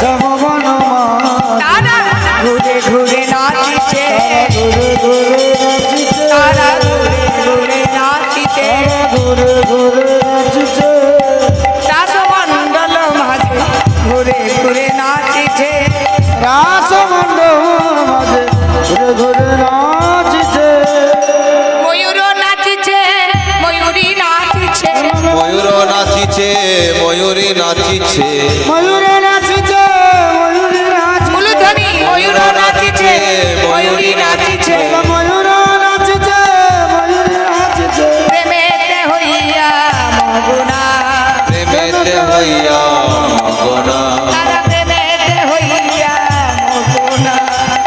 সমবনমান তারা ঘুরে ঘুরে নাচিছে ঘুরে ঘুরে নাচিছে তারা ঘুরে ঘুরে নাচিছে ঘুরে ঘুরে নাচিছে রাসমণ্ডল মাঝে ঘুরে ঘুরে নাচিছে রাসমণ্ডল মাঝে ঘুরে ঘুরে নাচিছে ময়ূর নাচিছে ময়ূরী নাচিছে ময়ূর নাচিছে ময়ূরী নাচিছে ময়ূরে নাচিছে ময়ূরী নাচিছে উলুধ্বনি ময়ূর নাচিছে ময়ূরী নাচিছে ময়ূর নাচিছে ময়ূরী নাচিছে প্রেমেতে হইয়া মগুনা প্রেমেতে হইয়া মগনা তারা প্রেমেতে হইয়া মগুনা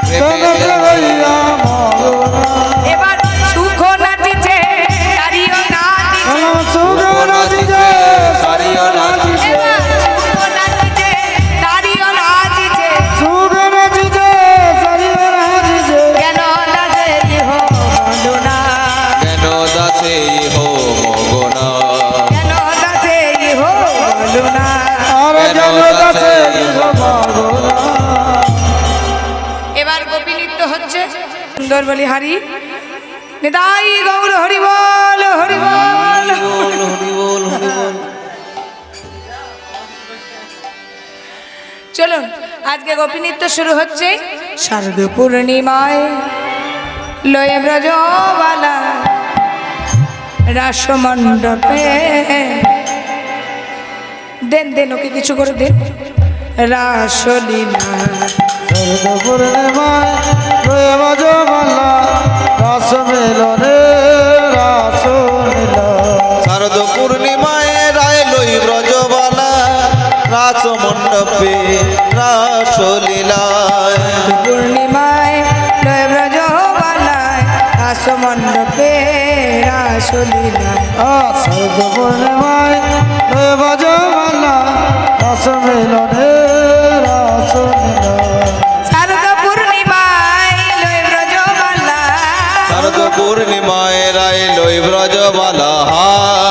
প্রেমেতে হইয়া মগ্ন এবার সুখ নাচিছে চারিও নাচিছে সুখ নাচিছে সারিয়া নাচিছে এবার সুখ নাচিছে চারিও নাচিছে সুখ নাচিছে শরীর নাচিছে কেন দাসে ইহ মগুনা কেন দাসে হো মগনা কেন দাসে ইহ মগুনা হচ্ছে সুন্দর বলি হারি নিতাই গৌর হরি বল হরি বল। চলুন আজকে গোপী নৃত্য শুরু হচ্ছে শারদ পূর্ণিমায় লয়ে ব্রজবালা রাসমণ্ডপে। দেন দেন ওকে কিছু করে দেন। রাসলীলা পূর্ণিমায় রয়ে ব্রজবালা রাস মিলনে রাসলীলা। শারদ পূর্ণিমায় রায় লই ব্রজবালা রাস মণ্ডপে রাসলীলায়। পূর্ণিমায় লয় ব্রজবালায় রাসমণ্ডপে রাসলীলা। শারদ পূর্ণিমায় রয়ে ব্রজবালা রাস মিলনে রাসলীলা। শারদ পূর্ণিমায় লয় ব্রজবালা শারদ পূর্ণিমায় রায় লই ব্রজবালা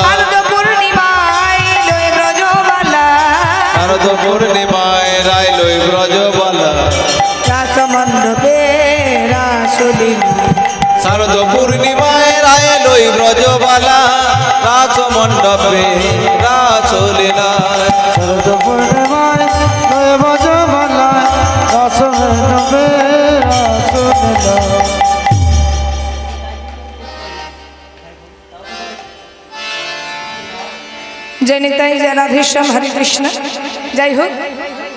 শারদ পূর্ণিমায় লয় ব্রজবালা শারদ পূর্ণিমায় রায় লই ব্রজবালা রাসমণ্ডপে রাসলীলা। শারদ পূর্ণিমায় রায় লই ব্রজবালা রাস মণ্ডপে রাসলীলায়। শারদ পূর্ণিমায় রয়ে ব্রজবালা রাস মিলনে রাসলীলা। জয় নিতাই জয় রাধেশ্যাম হরে কৃষ্ণ। যাই হোক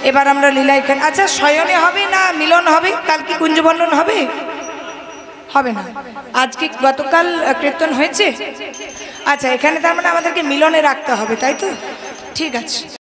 এবার আমরা লীলা এখানে আচ্ছা শয়নে হবে না মিলন হবে? কাল কি কুঞ্জবল্লন হবে? হবে না। আজকে গতকাল কীর্তন হয়েছে। আচ্ছা এখানে তার মানে আমাদেরকে মিলনে রাখতে হবে তাই তো? ঠিক আছে।